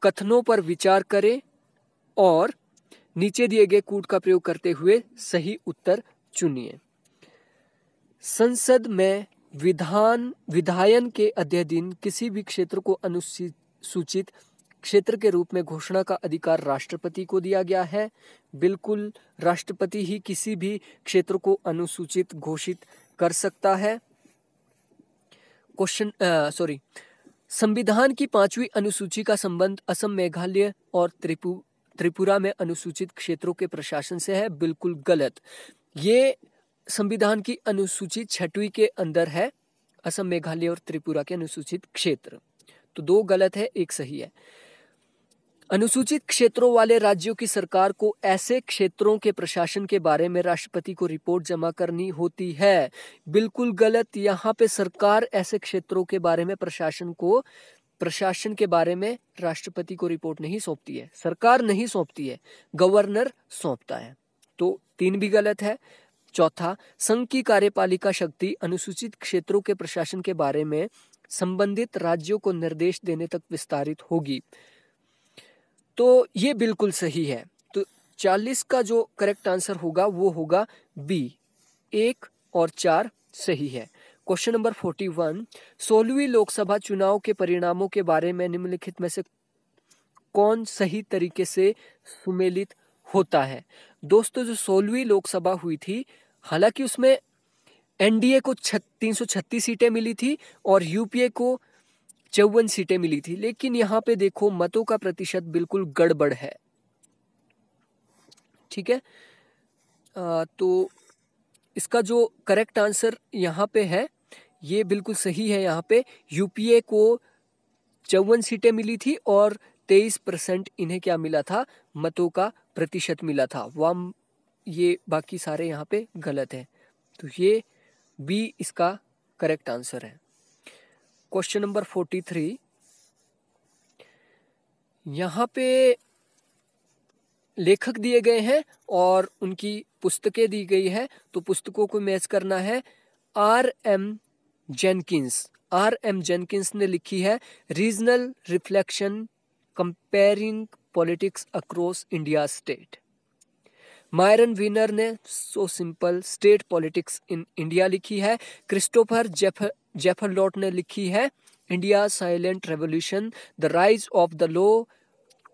कथनों पर विचार करें और नीचे दिए गए कूट का प्रयोग करते हुए सही उत्तर चुनिए। संसद में विधायन के अध्ययन किसी भी क्षेत्र को अनुसूचित क्षेत्र के रूप में घोषणा का अधिकार राष्ट्रपति को दिया गया है। बिल्कुल, राष्ट्रपति ही किसी भी क्षेत्र को अनुसूचित घोषित कर सकता है। संविधान की 5वीं अनुसूची का संबंध असम, मेघालय और त्रिपुरा में अनुसूचित क्षेत्रों के प्रशासन से है। बिल्कुल गलत, ये संविधान की अनुसूची 6वीं के अंदर है, असम, मेघालय और त्रिपुरा के अनुसूचित क्षेत्र। तो 2 गलत है, 1 सही है। अनुसूचित क्षेत्रों वाले राज्यों की सरकार को ऐसे क्षेत्रों के प्रशासन के बारे में राष्ट्रपति को रिपोर्ट जमा करनी होती है। बिल्कुल गलत, यहाँ पे सरकार ऐसे क्षेत्रों के बारे में प्रशासन के बारे में राष्ट्रपति को रिपोर्ट नहीं सौंपती है, सरकार नहीं सौंपती है, गवर्नर सौंपता है। तो 3 भी गलत है। चौथा, संघ की कार्यपालिका शक्ति अनुसूचित क्षेत्रों के प्रशासन के बारे में संबंधित राज्यों को निर्देश देने तक विस्तारित होगी। तो ये बिल्कुल सही है। तो 40 का जो करेक्ट आंसर होगा वो होगा बी, 1 और 4 सही है। क्वेश्चन नंबर 41, 16वीं लोकसभा चुनाव के परिणामों के बारे में निम्नलिखित में से कौन सही तरीके से सुमेलित होता है? दोस्तों, जो 16वीं लोकसभा हुई थी, हालांकि उसमें एनडीए को 336 सीटें मिली थी और यूपीए को 54 सीटें मिली थी, लेकिन यहाँ पे देखो मतों का प्रतिशत बिल्कुल गड़बड़ है। ठीक है, तो इसका जो करेक्ट आंसर यहाँ पे है ये बिल्कुल सही है। यहाँ पे यूपीए को 54 सीटें मिली थी और 23% इन्हें क्या मिला था, मतों का प्रतिशत मिला था। ये बाकी सारे यहाँ पे गलत है, तो ये बी इसका करेक्ट आंसर है। क्वेश्चन नंबर 43, यहाँ पे लेखक दिए गए हैं और उनकी पुस्तकें दी गई है, तो पुस्तकों को मैच करना है। R.M. जेनकिंस ने लिखी है regional reflection comparing politics across India state. Myron Weiner ने so simple state politics in India लिखी है। क्रिस्टोफर जेफरलॉट ने लिखी है India silent revolution, the rise of the low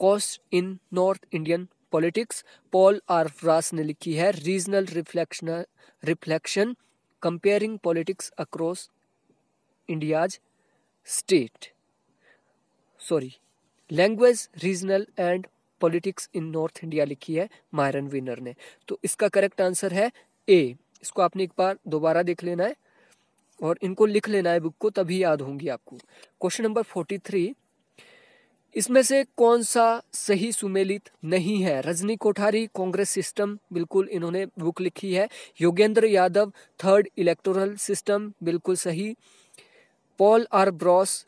cost in north Indian politics. Paul R Brass ने लिखी है regional reflection comparing politics across India's language regional and politics in north India लिखी है मायरन विनर ने। तो इसका करेक्ट आंसर है ए। इसको आपने एक बार दोबारा देख लेना है और इनको लिख लेना है बुक को, तभी याद होंगी आपको। क्वेश्चन नंबर 43, इसमें से कौन सा सही सुमेलित नहीं है? रजनी कोठारी कांग्रेस सिस्टम, बिल्कुल इन्होंने बुक लिखी है। Yogendra Yadav third electoral system, बिल्कुल सही। Paul R Brass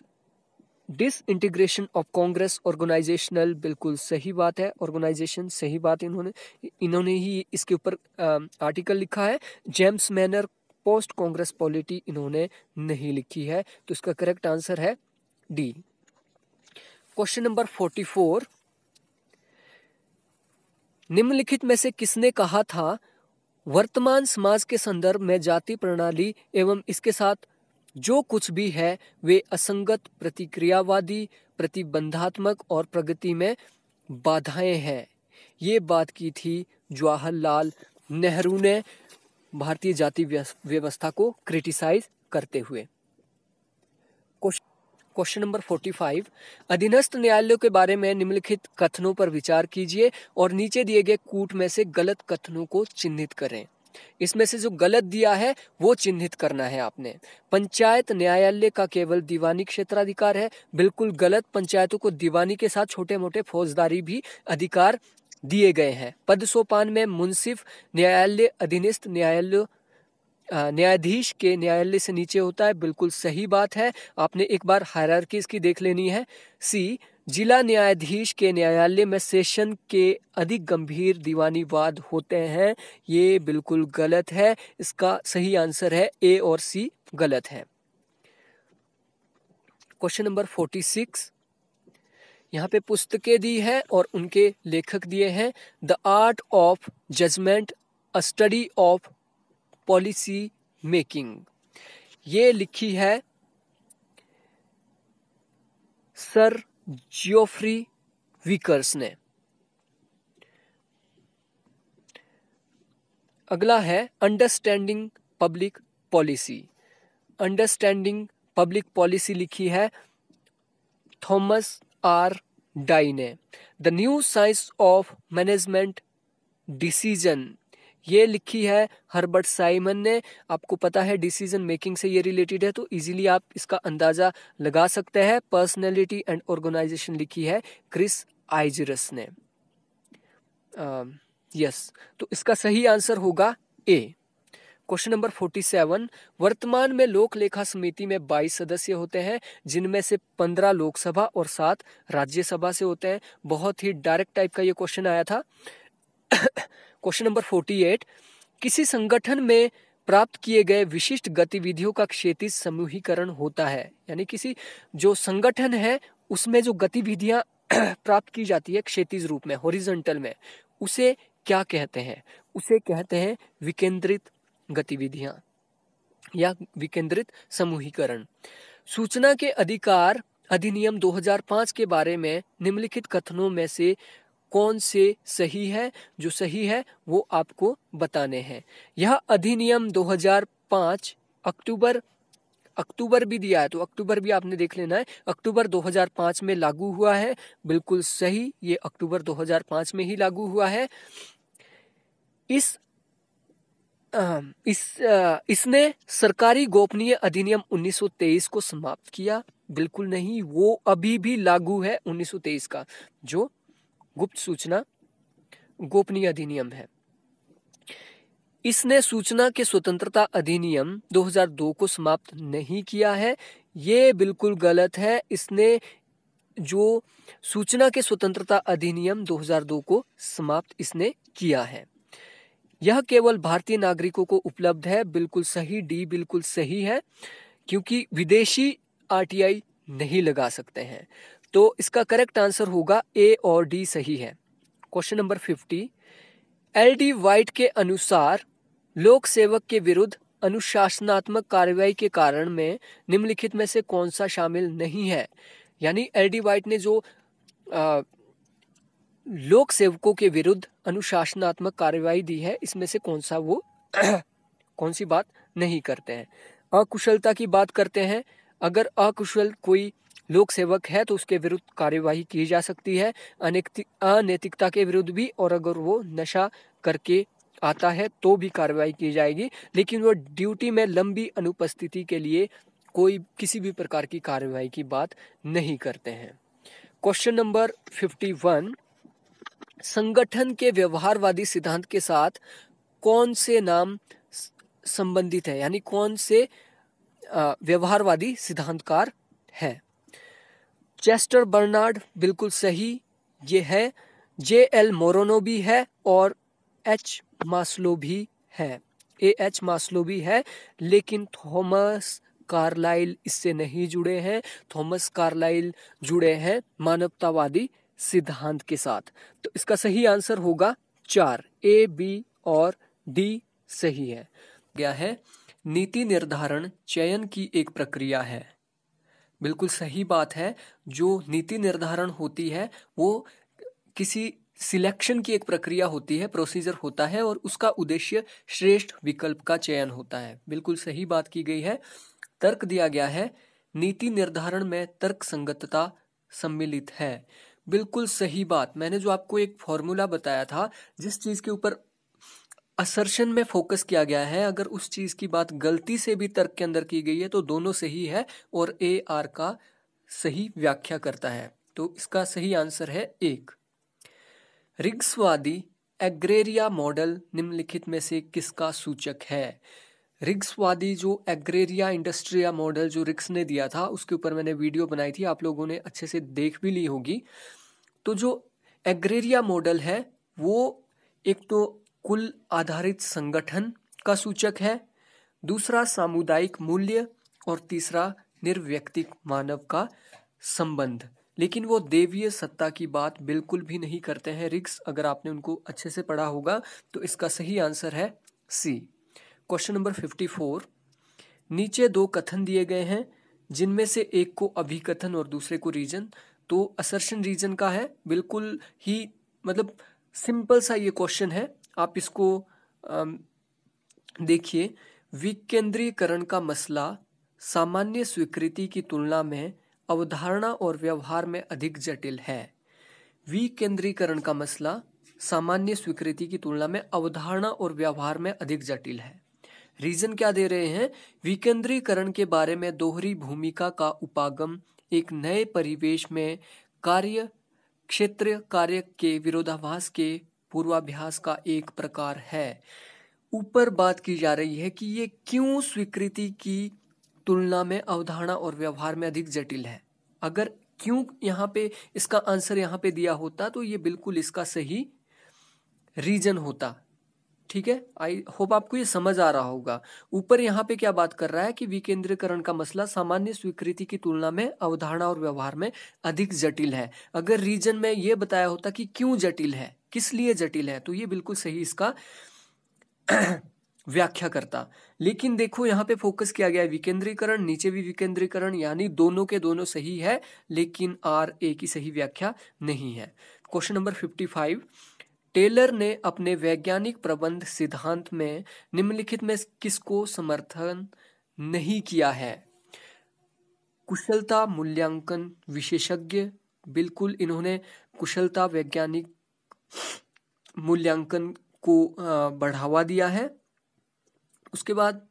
disintegration of Congress organisational, बिल्कुल सही बात है, ऑर्गेनाइजेशन सही बात। इन्होंने ही इसके ऊपर आर्टिकल लिखा है। James manner post Congress polity इन्होंने नहीं लिखी है, तो इसका करेक्ट आंसर है डी। क्वेश्चन नंबर 44, निम्नलिखित में से किसने कहा था वर्तमान समाज के संदर्भ में जाति प्रणाली एवं इसके साथ जो कुछ भी है वे असंगत, प्रतिक्रियावादी, प्रतिबंधात्मक और प्रगति में बाधाएं हैं। ये बात की थी जवाहरलाल नेहरू ने भारतीय जाति व्यवस्था को क्रिटिसाइज करते हुए। क्वेश्चन नंबर 45, अधीनस्थ न्यायालयों के बारे में निम्नलिखित कथनों पर विचार कीजिए और नीचे दिए गए कूट में से गलत कथनों को चिन्हित करें। इसमें से जो गलत दिया है वो चिन्हित करना है आपने। पंचायत न्यायालय का केवल दीवानी क्षेत्राधिकार है, बिल्कुल गलत। पंचायतों को दीवानी के साथ छोटे मोटे फौजदारी भी अधिकार दिए गए हैं। पद सोपान में मुंसिफ न्यायालय अधीनस्थ न्यायाधीश के न्यायालय से नीचे होता है, बिल्कुल सही बात है। आपने एक बार हायरार्की इसकी देख लेनी है। सी, जिला न्यायाधीश के न्यायालय में सेशन के अधिक गंभीर दीवानी वाद होते हैं, ये बिल्कुल गलत है। इसका सही आंसर है ए और सी गलत है। क्वेश्चन नंबर 46, यहाँ पे पुस्तकें दी है और उनके लेखक दिए हैं। The art of judgement, a study of policy making, ये लिखी है सर जियोफ्री विकर्स ने। अगला है understanding public policy. Understanding public policy लिखी है थॉमस आर डाई ने। The new science of management decision, ये लिखी है हर्बर्ट साइमन ने। आपको पता है डिसीजन मेकिंग से ये रिलेटेड है, तो इजीली आप इसका अंदाजा लगा सकते हैं। पर्सनैलिटी एंड ऑर्गेनाइजेशन लिखी है क्रिस आइजरस ने। यस, तो इसका सही आंसर होगा ए। क्वेश्चन नंबर 47, वर्तमान में लोक लेखा समिति में 22 सदस्य होते हैं, जिनमें से 15 लोकसभा और 7 राज्यसभा से होते हैं। बहुत ही डायरेक्ट टाइप का ये क्वेश्चन आया था। क्वेश्चन नंबर 48, किसी संगठन में प्राप्त किए गए विशिष्ट गतिविधियों का क्षैतिज समूहीकरण होता है। यानी किसी जो संगठन है उसमें जो गतिविधियां प्राप्त की जाती है क्षैतिज रूप में, हॉरिजॉन्टल में, उसे क्या कहते हैं? उसे कहते हैं विकेंद्रित गतिविधियां या विकेंद्रित समूहीकरण। सूचना के अधिकार अधिनियम 2005 के बारे में निम्नलिखित कथनों में से कौन से सही है? जो सही है वो आपको बताने हैं। यह अधिनियम 2005 अक्टूबर भी दिया है, तो अक्टूबर भी आपने देख लेना है। अक्टूबर 2005 में लागू हुआ है, बिल्कुल सही, ये अक्टूबर 2005 में ही लागू हुआ है। इसने सरकारी गोपनीय अधिनियम 1923 को समाप्त किया, बिल्कुल नहीं, वो अभी भी लागू है 1923 का, जो गुप्त सूचना गोपनीय अधिनियम है। इसने सूचना के स्वतंत्रता अधिनियम 2002 को समाप्त नहीं किया है, ये बिल्कुल गलत है। इसने जो सूचना के स्वतंत्रता अधिनियम 2002 को समाप्त इसने किया है। यह केवल भारतीय नागरिकों को उपलब्ध है, बिल्कुल सही, डी बिल्कुल सही है, क्योंकि विदेशी आरटीआई नहीं लगा सकते हैं। तो इसका करेक्ट आंसर होगा ए और डी सही है। Question number 50, LD. वाइट के अनुसार लोक सेवक के विरुद्ध अनुशासनात्मक कार्रवाई के कारण में निम्नलिखित में से कौन सा शामिल नहीं है? यानी एल.डी. वाइट ने जो लोक सेवकों के विरुद्ध अनुशासनात्मक कार्रवाई दी है, इसमें से कौन सा वो कौन सी बात नहीं करते हैं? अकुशलता की बात करते हैं। अगर अकुशल कोई लोक सेवक है तो उसके विरुद्ध कार्यवाही की जा सकती है, अनैतिकता के विरुद्ध भी, और अगर वो नशा करके आता है तो भी कार्रवाई की जाएगी, लेकिन वो ड्यूटी में लंबी अनुपस्थिति के लिए कोई किसी भी प्रकार की कार्रवाई की बात नहीं करते हैं। क्वेश्चन नंबर 51, संगठन के व्यवहारवादी सिद्धांत के साथ कौन से नाम संबंधित है? यानी कौन से व्यवहारवादी सिद्धांतकार है? चेस्टर बर्नार्ड बिल्कुल सही ये है, जे.एल. मोरोनो भी है और एच मास्लो भी है, ए.एच. मास्लो भी है, लेकिन थॉमस कार्लाइल इससे नहीं जुड़े हैं। थॉमस कार्लाइल जुड़े हैं मानवतावादी सिद्धांत के साथ। तो इसका सही आंसर होगा 4 A, B और D सही है। गया है नीति निर्धारण चयन की एक प्रक्रिया है। बिल्कुल सही बात है। जो नीति निर्धारण होती है वो किसी सिलेक्शन की एक प्रक्रिया होती है, प्रोसीजर होता है और उसका उद्देश्य श्रेष्ठ विकल्प का चयन होता है। बिल्कुल सही बात की गई है। तर्क दिया गया है नीति निर्धारण में तर्क संगतता सम्मिलित है। बिल्कुल सही बात। मैंने जो आपको एक फॉर्मूला बताया था, जिस चीज के ऊपर असर्शन में फोकस किया गया है, अगर उस चीज की बात गलती से भी तर्क के अंदर की गई है तो दोनों सही है और ए आर का सही व्याख्या करता है। तो इसका सही आंसर है 1। रिग्सवादी एग्रेरिया मॉडल निम्नलिखित में से किसका सूचक है? रिग्सवादी जो एग्रेरिया इंडस्ट्रिया मॉडल जो रिग्स ने दिया था, उसके ऊपर मैंने वीडियो बनाई थी, आप लोगों ने अच्छे से देख भी ली होगी। तो जो एग्रेरिया मॉडल है वो एक तो कुल आधारित संगठन का सूचक है, दूसरा सामुदायिक मूल्य और तीसरा निर्व्यक्तिक मानव का संबंध। लेकिन वो देवीय सत्ता की बात बिल्कुल भी नहीं करते हैं रिग्स। अगर आपने उनको अच्छे से पढ़ा होगा तो इसका सही आंसर है सी। Question number 54। नीचे 2 कथन दिए गए हैं जिनमें से एक को अभिकथन और दूसरे को रीजन। तो असर्शन रीजन का है। बिल्कुल ही मतलब सिंपल सा ये क्वेश्चन है, आप इसको देखिए। विकेंद्रीकरण का मसला सामान्य स्वीकृति की तुलना में अवधारणा और व्यवहार में अधिक जटिल है। विकेंद्रीकरण का मसला सामान्य स्वीकृति की तुलना में अवधारणा और व्यवहार में अधिक जटिल है। रीजन क्या दे रहे हैं? विकेंद्रीकरण के बारे में दोहरी भूमिका का उपागम एक नए परिवेश में कार्य क्षेत्र कार्य के विरोधाभास के पूर्वाभ्यास का एक प्रकार है। ऊपर बात की जा रही है कि ये क्यों स्वीकृति की तुलना में अवधारणा और व्यवहार में अधिक जटिल है। अगर क्यों यहाँ पे इसका आंसर यहाँ पे दिया होता तो ये बिल्कुल इसका सही रीजन होता। ठीक है, आई होप आपको ये समझ आ रहा होगा। ऊपर यहाँ पे क्या बात कर रहा है कि विकेंद्रीकरण का मसला सामान्य स्वीकृति की तुलना में अवधारणा और व्यवहार में अधिक जटिल है। अगर रीजन में ये बताया होता कि क्यों जटिल है, किस लिए जटिल है, तो ये बिल्कुल सही इसका व्याख्या करता। लेकिन देखो यहाँ पे फोकस किया गया है विकेंद्रीकरण, नीचे भी विकेंद्रीकरण, यानी दोनों के दोनों सही है, लेकिन आर ए की सही व्याख्या नहीं है। Question number 55। टेलर ने अपने वैज्ञानिक प्रबंध सिद्धांत में निम्नलिखित में किसको समर्थन नहीं किया है? कुशलता मूल्यांकन विशेषज्ञ। बिल्कुल इन्होंने कुशलता वैज्ञानिक मूल्यांकन को बढ़ावा दिया है। उसके बाद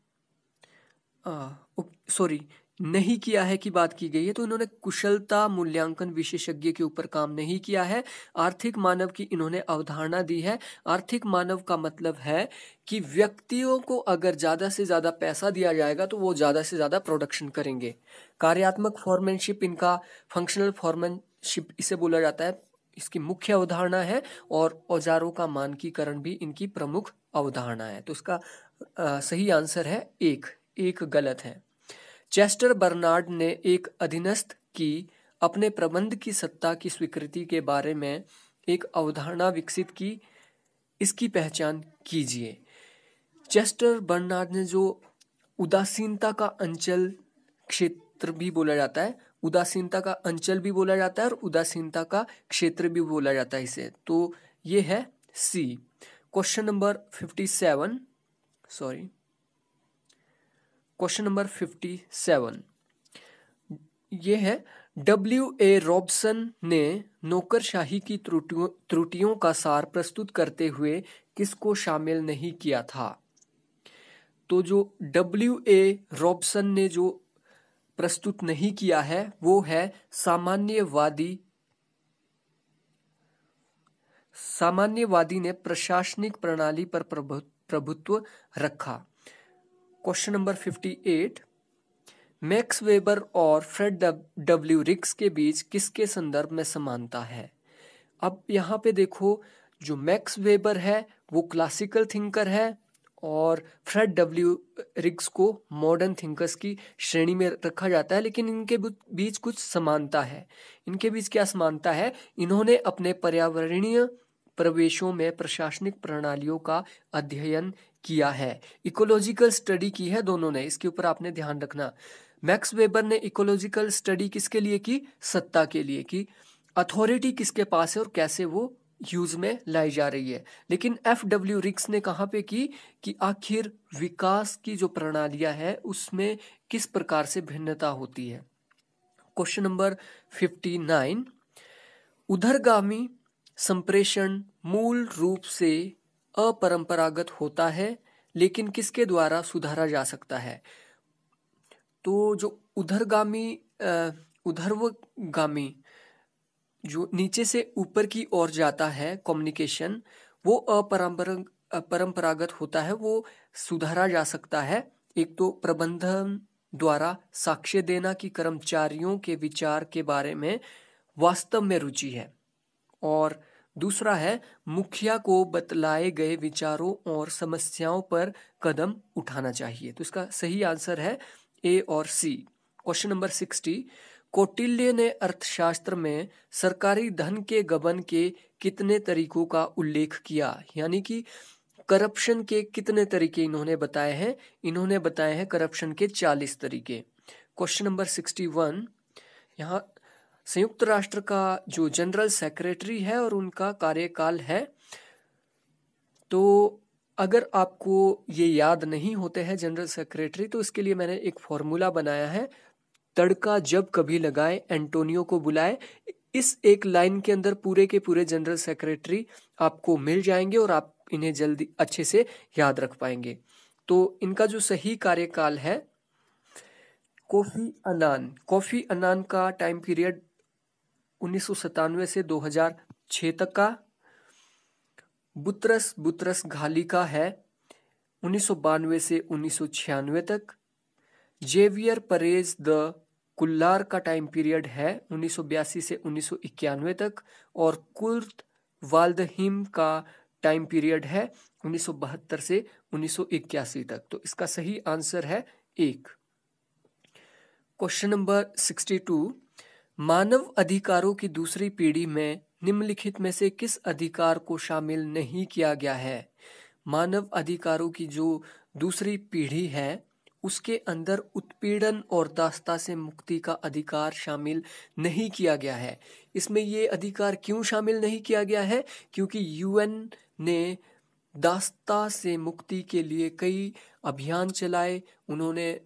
नहीं किया है की बात की गई है, तो इन्होंने कुशलता मूल्यांकन विशेषज्ञ के ऊपर काम नहीं किया है। आर्थिक मानव की इन्होंने अवधारणा दी है। आर्थिक मानव का मतलब है कि व्यक्तियों को अगर ज्यादा से ज्यादा पैसा दिया जाएगा तो वो ज्यादा से ज्यादा प्रोडक्शन करेंगे। कार्यात्मक फॉर्मैनशिप इनका, फंक्शनल फॉर्मैनशिप इसे बोला जाता है, इसकी मुख्य अवधारणा है। और औजारों का मानकीकरण भी इनकी प्रमुख अवधारणा है। तो इसका सही आंसर है 1 गलत है। चेस्टर बर्नार्ड ने एक अधीनस्थ की अपने प्रबंध की सत्ता की स्वीकृति के बारे में एक अवधारणा विकसित की, इसकी पहचान कीजिए। चेस्टर बर्नार्ड ने जो उदासीनता का अंचल क्षेत्र भी बोला जाता है, उदासीनता का अंचल भी बोला जाता है और उदासीनता का क्षेत्र भी बोला जाता है इसे, तो ये है सी। क्वेश्चन नंबर 57 ये है W.A. रॉबसन ने नौकरशाही की त्रुटियों का सार प्रस्तुत करते हुए किसको शामिल नहीं किया था? तो जो W.A. रॉबसन ने जो प्रस्तुत नहीं किया है वो है सामान्यवादी ने प्रशासनिक प्रणाली पर प्रभुत्व रखा। Question number 58। मैक्स वेबर और फ्रेड डब्ल्यू रिग्स के बीच किसके संदर्भ में समानता है? अब यहाँ पे देखो, जो मैक्स वेबर है वो क्लासिकल थिंकर है और फ्रेड डब्ल्यू रिग्स को मॉडर्न थिंकर्स की श्रेणी में रखा जाता है। लेकिन इनके बीच कुछ समानता है। इनके बीच क्या समानता है? इन्होंने अपने पर्यावरणीय प्रवेशों में प्रशासनिक प्रणालियों का अध्ययन किया है। इकोलॉजिकल स्टडी की है दोनों ने, इसके ऊपर आपने ध्यान रखना। मैक्स वेबर ने इकोलॉजिकल स्टडी किसके लिए की? सत्ता के लिए की। अथॉरिटी किसके पास है और कैसे वो यूज में लाई जा रही है। लेकिन FW रिक्स ने कहाँ पे की कि आखिर विकास की जो प्रणालियां है उसमें किस प्रकार से भिन्नता होती है। क्वेश्चन नंबर 59, उधरगामी संप्रेषण मूल रूप से अपरंपरागत होता है लेकिन किसके द्वारा सुधारा जा सकता है? तो जो उधर्वगामी जो नीचे से ऊपर की ओर जाता है कम्युनिकेशन, वो अपरंपरागत होता है, वो सुधारा जा सकता है। एक तो प्रबंधन द्वारा साक्ष्य देना कि कर्मचारियों के विचार के बारे में वास्तव में रुचि है, और दूसरा है मुखिया को बतलाए गए विचारों और समस्याओं पर कदम उठाना चाहिए। तो इसका सही आंसर है A और C। क्वेश्चन नंबर 60, कौटिल्य ने अर्थशास्त्र में सरकारी धन के गबन के कितने तरीकों का उल्लेख किया? यानी कि करप्शन के कितने तरीके इन्होंने बताए हैं? इन्होंने बताए हैं करप्शन के 40 तरीके। क्वेश्चन नंबर 61, यहाँ संयुक्त राष्ट्र का जो जनरल सेक्रेटरी है और उनका कार्यकाल है, तो अगर आपको ये याद नहीं होते हैं जनरल सेक्रेटरी, तो इसके लिए मैंने एक फॉर्मूला बनाया है, तड़का जब कभी लगाए एंटोनियो को बुलाए। इस एक लाइन के अंदर पूरे के पूरे जनरल सेक्रेटरी आपको मिल जाएंगे और आप इन्हें जल्दी अच्छे से याद रख पाएंगे। तो इनका जो सही कार्यकाल है, कोफी अन्नान का टाइम पीरियड 1997 से 2006 तक का। बुतरस घाली का है 1992 से 1996 तक। जेवियर परेज द कुल्लार का टाइम पीरियड है 1982 से 1991 तक, और कुर्ट वाल्दहिम का टाइम पीरियड है 1972 से 1981 तक। तो इसका सही आंसर है 1। क्वेश्चन नंबर 62, मानव अधिकारों की दूसरी पीढ़ी में निम्नलिखित में से किस अधिकार को शामिल नहीं किया गया है? मानव अधिकारों की जो दूसरी पीढ़ी है उसके अंदर उत्पीड़न और दासता से मुक्ति का अधिकार शामिल नहीं किया गया है। इसमें ये अधिकार क्यों शामिल नहीं किया गया है? क्योंकि UN ने दासता से मुक्ति के लिए कई अभियान चलाए, उन्होंने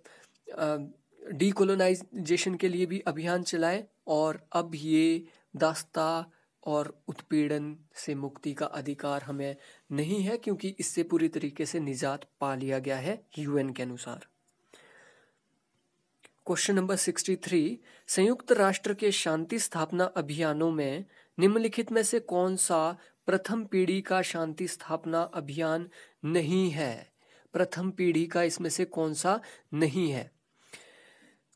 डीकोलोनाइजेशन के लिए भी अभियान चलाए, और अब ये दासता और उत्पीड़न से मुक्ति का अधिकार हमें नहीं है, क्योंकि इससे पूरी तरीके से निजात पा लिया गया है UN के अनुसार। क्वेश्चन नंबर 63, संयुक्त राष्ट्र के शांति स्थापना अभियानों में निम्नलिखित में से कौन सा प्रथम पीढ़ी का शांति स्थापना अभियान नहीं है? प्रथम पीढ़ी का इसमें से कौन सा नहीं है?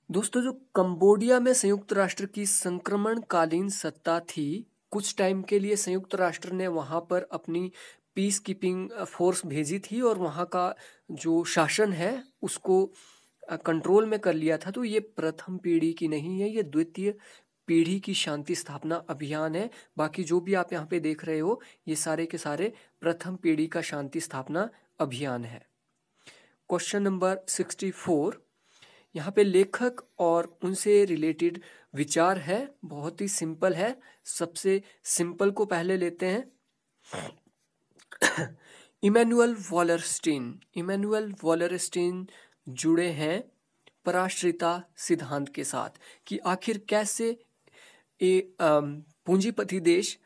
दोस्तों, जो कंबोडिया में संयुक्त राष्ट्र की संक्रमणकालीन सत्ता थी, कुछ टाइम के लिए संयुक्त राष्ट्र ने वहां पर अपनी पीस कीपिंग फोर्स भेजी थी और वहां का जो शासन है उसको कंट्रोल में कर लिया था। तो ये प्रथम पीढ़ी की नहीं है, ये द्वितीय पीढ़ी की शांति स्थापना अभियान है। बाकी जो भी आप यहाँ पे देख रहे हो ये सारे के सारे प्रथम पीढ़ी का शांति स्थापना अभियान है। क्वेश्चन नंबर 64, यहाँ पे लेखक और उनसे रिलेटेड विचार है, बहुत ही सिंपल है। सबसे सिंपल को पहले लेते हैं। इमैनुअल वॉलरस्टीन जुड़े हैं पराश्रिता सिद्धांत के साथ कि आखिर कैसे पूंजीपति देश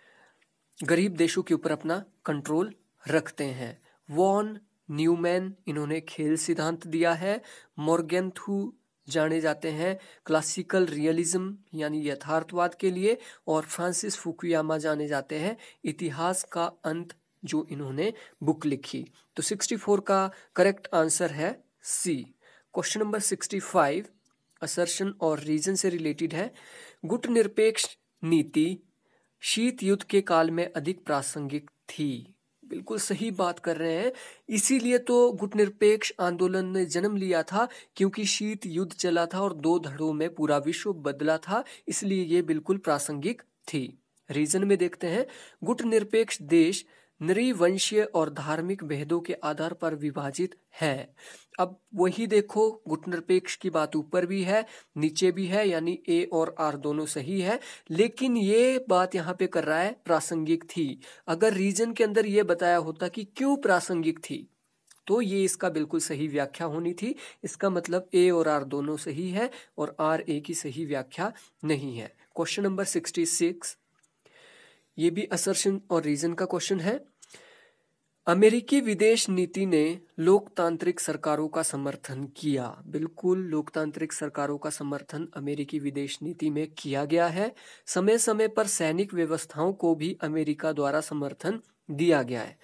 गरीब देशों के ऊपर अपना कंट्रोल रखते हैं। वॉन न्यूमैन, इन्होंने खेल सिद्धांत दिया है। मॉर्गेंथू जाने जाते हैं क्लासिकल रियलिज्म यानी यथार्थवाद के लिए, और फ्रांसिस फुकुयामा जाने जाते हैं इतिहास का अंत, जो इन्होंने बुक लिखी। तो 64 का करेक्ट आंसर है C। क्वेश्चन नंबर 65 असर्शन और रीजन से रिलेटेड है। गुटनिरपेक्ष नीति शीत युद्ध के काल में अधिक प्रासंगिक थी। बिल्कुल सही बात कर रहे हैं, इसीलिए तो गुटनिरपेक्ष आंदोलन ने जन्म लिया था, क्योंकि शीत युद्ध चला था और 2 धड़ों में पूरा विश्व बदला था, इसलिए ये बिल्कुल प्रासंगिक थी। रीजन में देखते हैं, गुटनिरपेक्ष देश नृवंशीय और धार्मिक भेदों के आधार पर विभाजित है। अब वही देखो, गुटनिरपेक्ष की बात ऊपर भी है नीचे भी है, यानी ए और आर दोनों सही है, लेकिन ये बात यहाँ पे कर रहा है प्रासंगिक थी। अगर रीजन के अंदर ये बताया होता कि क्यों प्रासंगिक थी, तो ये इसका बिल्कुल सही व्याख्या होनी थी। इसका मतलब ए और आर दोनों सही है और आर ए की सही व्याख्या नहीं है। क्वेश्चन नंबर 66, ये भी असर्शन और रीजन का क्वेश्चन है। अमेरिकी विदेश नीति ने लोकतांत्रिक सरकारों का समर्थन किया। बिल्कुल, लोकतांत्रिक सरकारों का समर्थन अमेरिकी विदेश नीति में किया गया है। समय समय पर सैनिक व्यवस्थाओं को भी अमेरिका द्वारा समर्थन दिया गया है।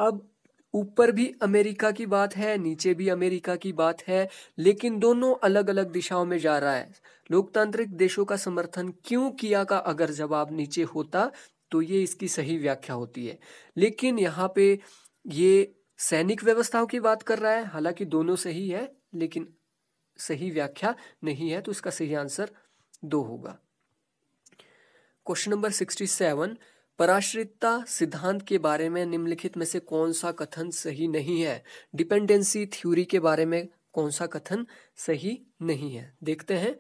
अब ऊपर भी अमेरिका की बात है, नीचे भी अमेरिका की बात है, लेकिन दोनों अलग अलग दिशाओं में जा रहा है। लोकतांत्रिक देशों का समर्थन क्यों किया का अगर जवाब नीचे होता तो ये इसकी सही व्याख्या होती है, लेकिन यहाँ पे ये सैनिक व्यवस्थाओं की बात कर रहा है। हालांकि दोनों सही है लेकिन सही व्याख्या नहीं है, तो इसका सही आंसर 2 होगा। क्वेश्चन नंबर 67, पराश्रितता सिद्धांत के बारे में निम्नलिखित में से कौन सा कथन सही नहीं है? डिपेंडेंसी थ्योरी के बारे में कौन सा कथन सही नहीं है? देखते हैं।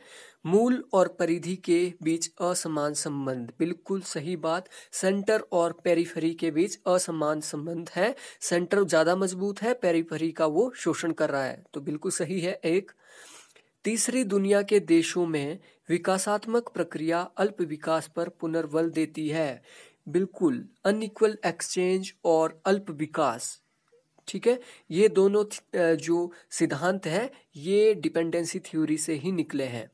मूल और परिधि के बीच असमान संबंध, बिल्कुल सही बात। सेंटर और पेरिफेरी के बीच असमान संबंध है। सेंटर ज्यादा मजबूत है, पेरिफेरी का वो शोषण कर रहा है, तो बिल्कुल सही है एक। तीसरी दुनिया के देशों में विकासात्मक प्रक्रिया अल्प विकास पर पुनर्बल देती है। बिल्कुल, अनइक्वल एक्सचेंज और अल्प विकास, ठीक है, ये दोनों जो सिद्धांत है ये डिपेंडेंसी थ्योरी से ही निकले हैं।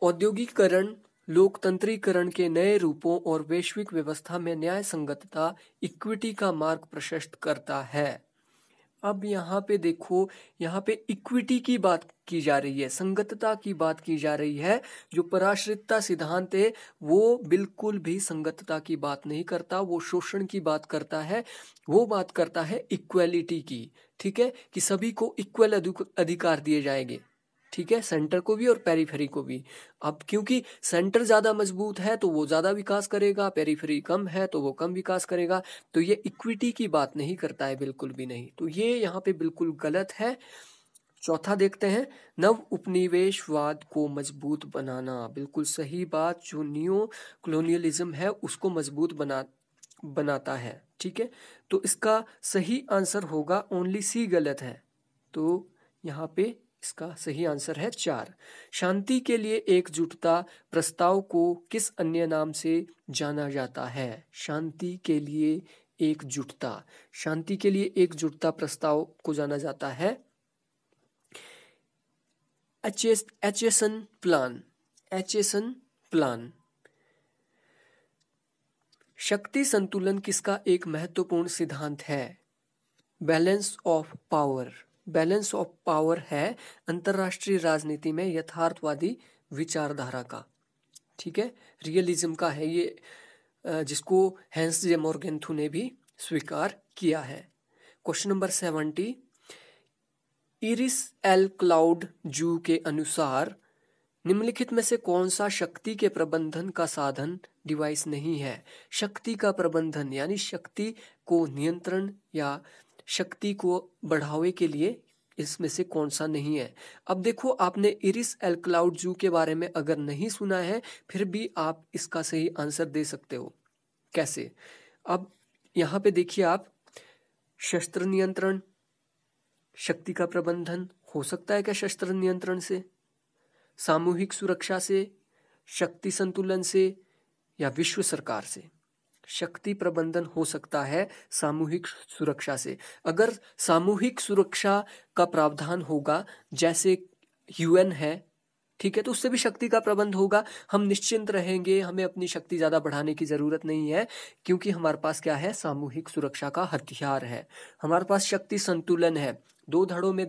औद्योगिकरण लोकतंत्रीकरण के नए रूपों और वैश्विक व्यवस्था में न्याय संगतता इक्विटी का मार्ग प्रशस्त करता है। अब यहाँ पे देखो, यहाँ पे इक्विटी की बात की जा रही है, संगतता की बात की जा रही है। जो पराश्रितता सिद्धांत है वो बिल्कुल भी संगतता की बात नहीं करता, वो शोषण की बात करता है। वो बात करता है इक्वेलिटी की, ठीक है, कि सभी को इक्वल अधिकार दिए जाएंगे, ठीक है, सेंटर को भी और पेरिफेरी को भी। अब क्योंकि सेंटर ज्यादा मजबूत है तो वो ज्यादा विकास करेगा, पेरिफेरी कम है तो वो कम विकास करेगा, तो ये इक्विटी की बात नहीं करता है, बिल्कुल भी नहीं। तो ये यहाँ पे बिल्कुल गलत है। चौथा देखते हैं, नव उपनिवेशवाद को मजबूत बनाना, बिल्कुल सही बात। जो नियो कॉलोनियलिज्म है उसको मजबूत बनाता है, ठीक है, तो इसका सही आंसर होगा ओनली सी गलत है, तो यहाँ पे इसका सही आंसर है 4। शांति के लिए एकजुटता प्रस्ताव को किस अन्य नाम से जाना जाता है? शांति के लिए एकजुटता, शांति के लिए एकजुटता प्रस्ताव को जाना जाता है एचेसन प्लान, एचेसन प्लान। शक्ति संतुलन किसका एक महत्वपूर्ण सिद्धांत है? Balance of power, balance of power है अंतरराष्ट्रीय राजनीति में यथार्थवादी विचारधारा का, ठीक है, रियलिज्म का है ये, जिसको हैंस जे मॉर्गेंथु ने भी स्वीकार किया है। Question number 70, iris L cloud जू के अनुसार निम्नलिखित में से कौन सा शक्ति के प्रबंधन का साधन डिवाइस नहीं है? शक्ति का प्रबंधन यानी शक्ति को नियंत्रण या शक्ति को बढ़ावे के लिए इसमें से कौन सा नहीं है? अब देखो, आपने इरिस एल क्लाउड जू के बारे में अगर नहीं सुना है फिर भी आप इसका सही आंसर दे सकते हो। कैसे? अब यहाँ पे देखिए आप, शस्त्र नियंत्रण, शक्ति का प्रबंधन हो सकता है क्या शस्त्र नियंत्रण से, सामूहिक सुरक्षा से, शक्ति संतुलन से या विश्व सरकार से? शक्ति प्रबंधन हो सकता है सामूहिक सुरक्षा से। अगर सामूहिक सुरक्षा का प्रावधान होगा जैसे यूएन है, ठीक है, तो उससे भी शक्ति का प्रबंध होगा, हम निश्चिंत रहेंगे, हमें अपनी शक्ति ज्यादा बढ़ाने की जरूरत नहीं है, क्योंकि हमारे पास क्या है? सामूहिक सुरक्षा का हथियार है, हमारे पास शक्ति संतुलन है। 2 धड़ों में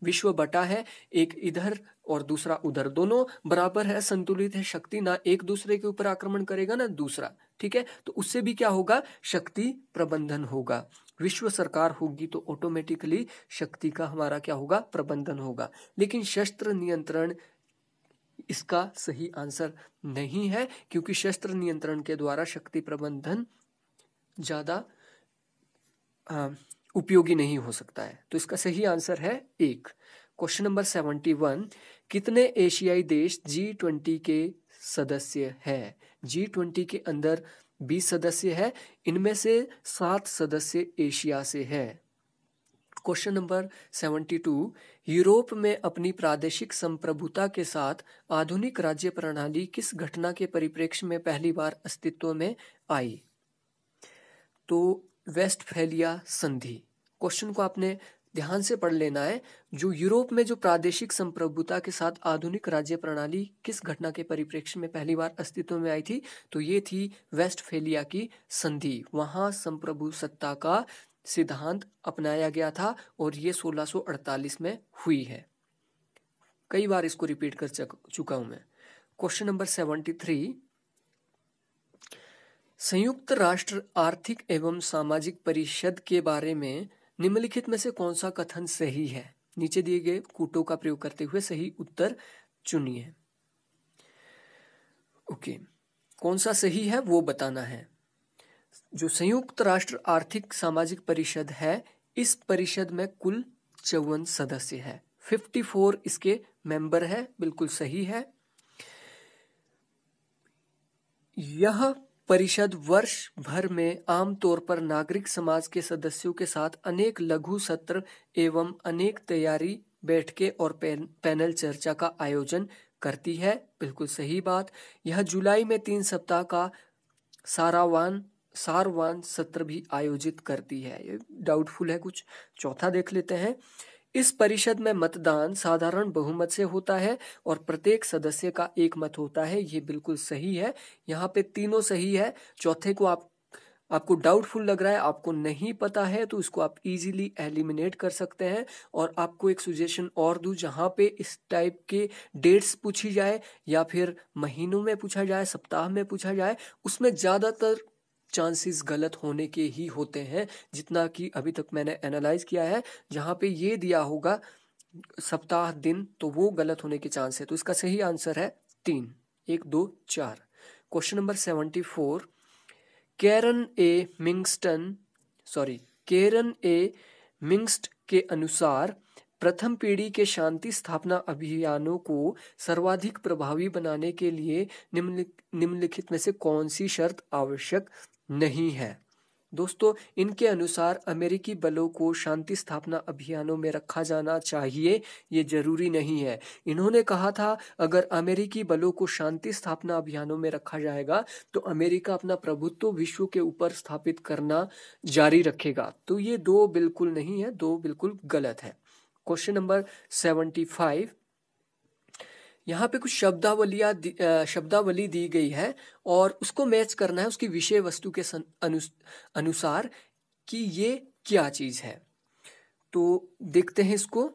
विश्व बटा है, एक इधर और दूसरा उधर, दोनों बराबर है, संतुलित है, शक्ति ना एक दूसरे के ऊपर आक्रमण करेगा ना दूसरा, ठीक है, तो उससे भी क्या होगा? शक्ति प्रबंधन होगा। विश्व सरकार होगी तो ऑटोमेटिकली शक्ति का हमारा क्या होगा? प्रबंधन होगा। लेकिन शस्त्र नियंत्रण इसका सही आंसर नहीं है, क्योंकि शस्त्र नियंत्रण के द्वारा शक्ति प्रबंधन ज्यादा उपयोगी नहीं हो सकता है। तो इसका सही आंसर है 1। क्वेश्चन नंबर 71, कितने एशियाई देश G20 के सदस्य है? G20 के अंदर 20 सदस्य है, इनमें से 7 सदस्य एशिया से है। क्वेश्चन नंबर 72, यूरोप में अपनी प्रादेशिक संप्रभुता के साथ आधुनिक राज्य प्रणाली किस घटना के परिप्रेक्ष्य में पहली बार अस्तित्व में आई? तो वेस्टफैलिया संधि। क्वेश्चन को आपने ध्यान से पढ़ लेना है। जो यूरोप में जो प्रादेशिक संप्रभुता के साथ आधुनिक राज्य प्रणाली किस घटना के परिप्रेक्ष्य में पहली बार अस्तित्व में आई थी? तो ये थी वेस्टफैलिया की संधि। वहां संप्रभु सत्ता का सिद्धांत अपनाया गया था और ये 1648 में हुई है। कई बार इसको रिपीट कर चुका हूं मैं। क्वेश्चन नंबर 73, संयुक्त राष्ट्र आर्थिक एवं सामाजिक परिषद के बारे में निम्नलिखित में से कौन सा कथन सही है? नीचे दिए गए कूटों का प्रयोग करते हुए सही उत्तर चुनिए। ओके, कौन सा सही है वो बताना है। जो संयुक्त राष्ट्र आर्थिक सामाजिक परिषद है, इस परिषद में कुल 54 सदस्य है, 54 इसके मेंबर है, बिल्कुल सही है। यह परिषद वर्ष भर में आमतौर पर नागरिक समाज के सदस्यों के साथ अनेक लघु सत्र एवं अनेक तैयारी बैठकें और पैनल चर्चा का आयोजन करती है, बिल्कुल सही बात। यह जुलाई में 3 सप्ताह का सारवान सत्र भी आयोजित करती है। ये डाउटफुल है कुछ। चौथा देख लेते हैं। इस परिषद में मतदान साधारण बहुमत से होता है और प्रत्येक सदस्य का एक मत होता है, ये बिल्कुल सही है। यहाँ पे तीनों सही है। चौथे को आपको डाउटफुल लग रहा है, आपको नहीं पता है, तो इसको आप इजीली एलिमिनेट कर सकते हैं। और आपको एक सजेशन और दूं, जहाँ पे इस टाइप के डेट्स पूछी जाए या फिर महीनों में पूछा जाए, सप्ताह में पूछा जाए, उसमें ज़्यादातर चांसेस गलत होने के ही होते हैं, जितना कि अभी तक मैंने एनालाइज किया है। जहाँ पे ये दिया होगा सप्ताह दिन, तो वो गलत होने के चांस है। तो इसका सही आंसर है 3, 1, 2, 4। क्वेश्चन नंबर 74, कैरन ए मिंग्स्ट के अनुसार प्रथम पीढ़ी के शांति स्थापना अभियानों को सर्वाधिक प्रभावी बनाने के लिए निम्नलिखित में से कौन सी शर्त आवश्यक नहीं है? दोस्तों, इनके अनुसार अमेरिकी बलों को शांति स्थापना अभियानों में रखा जाना चाहिए, ये जरूरी नहीं है। इन्होंने कहा था अगर अमेरिकी बलों को शांति स्थापना अभियानों में रखा जाएगा तो अमेरिका अपना प्रभुत्व विश्व के ऊपर स्थापित करना जारी रखेगा। तो ये 2 बिल्कुल नहीं है, 2 बिल्कुल गलत है। क्वेश्चन नंबर 75, यहाँ पे कुछ शब्दावली दी गई है और उसको मैच करना है उसकी विषय वस्तु के अनुसार कि ये क्या चीज है। तो देखते हैं इसको।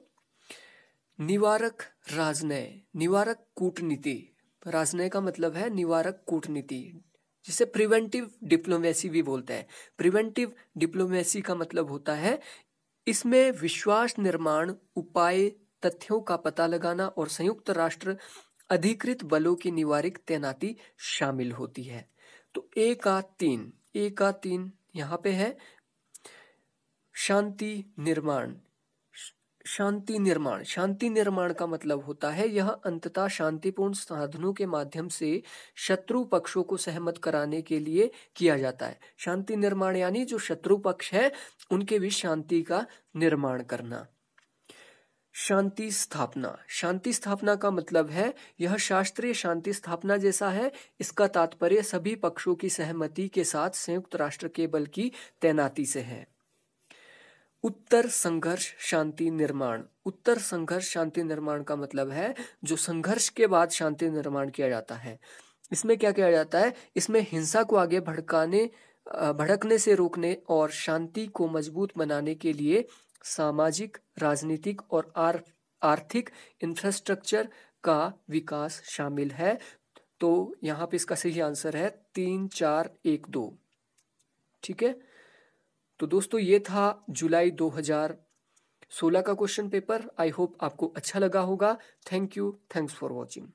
निवारक राजनय, निवारक कूटनीति। राजनय का मतलब है निवारक कूटनीति, जिसे प्रिवेंटिव डिप्लोमेसी भी बोलते हैं। प्रिवेंटिव डिप्लोमेसी का मतलब होता है इसमें विश्वास निर्माण उपाय, तथ्यों का पता लगाना और संयुक्त राष्ट्र अधिकृत बलों की निवारक तैनाती शामिल होती है। तो ए का 3 यहाँ पे है। शांति निर्माण का मतलब होता है यह अंततः शांतिपूर्ण साधनों के माध्यम से शत्रु पक्षों को सहमत कराने के लिए किया जाता है। शांति निर्माण यानी जो शत्रु पक्ष है उनके बीच शांति का निर्माण करना। शांति स्थापना का मतलब है यह शास्त्रीय शांति स्थापना जैसा है। इसका तात्पर्य सभी पक्षों की सहमति के साथ संयुक्त राष्ट्र के बल की तैनाती से है। उत्तर संघर्ष शांति निर्माण का मतलब है जो संघर्ष के बाद शांति निर्माण किया जाता है। इसमें क्या किया जाता है? इसमें हिंसा को आगे भड़कने से रोकने और शांति को मजबूत बनाने के लिए सामाजिक, राजनीतिक और आर्थिक इंफ्रास्ट्रक्चर का विकास शामिल है। तो यहाँ पे इसका सही आंसर है 3, 4, 1, 2। ठीक है, तो दोस्तों ये था जुलाई 2016 का क्वेश्चन पेपर। आई होप आपको अच्छा लगा होगा। Thank you, thanks for watching.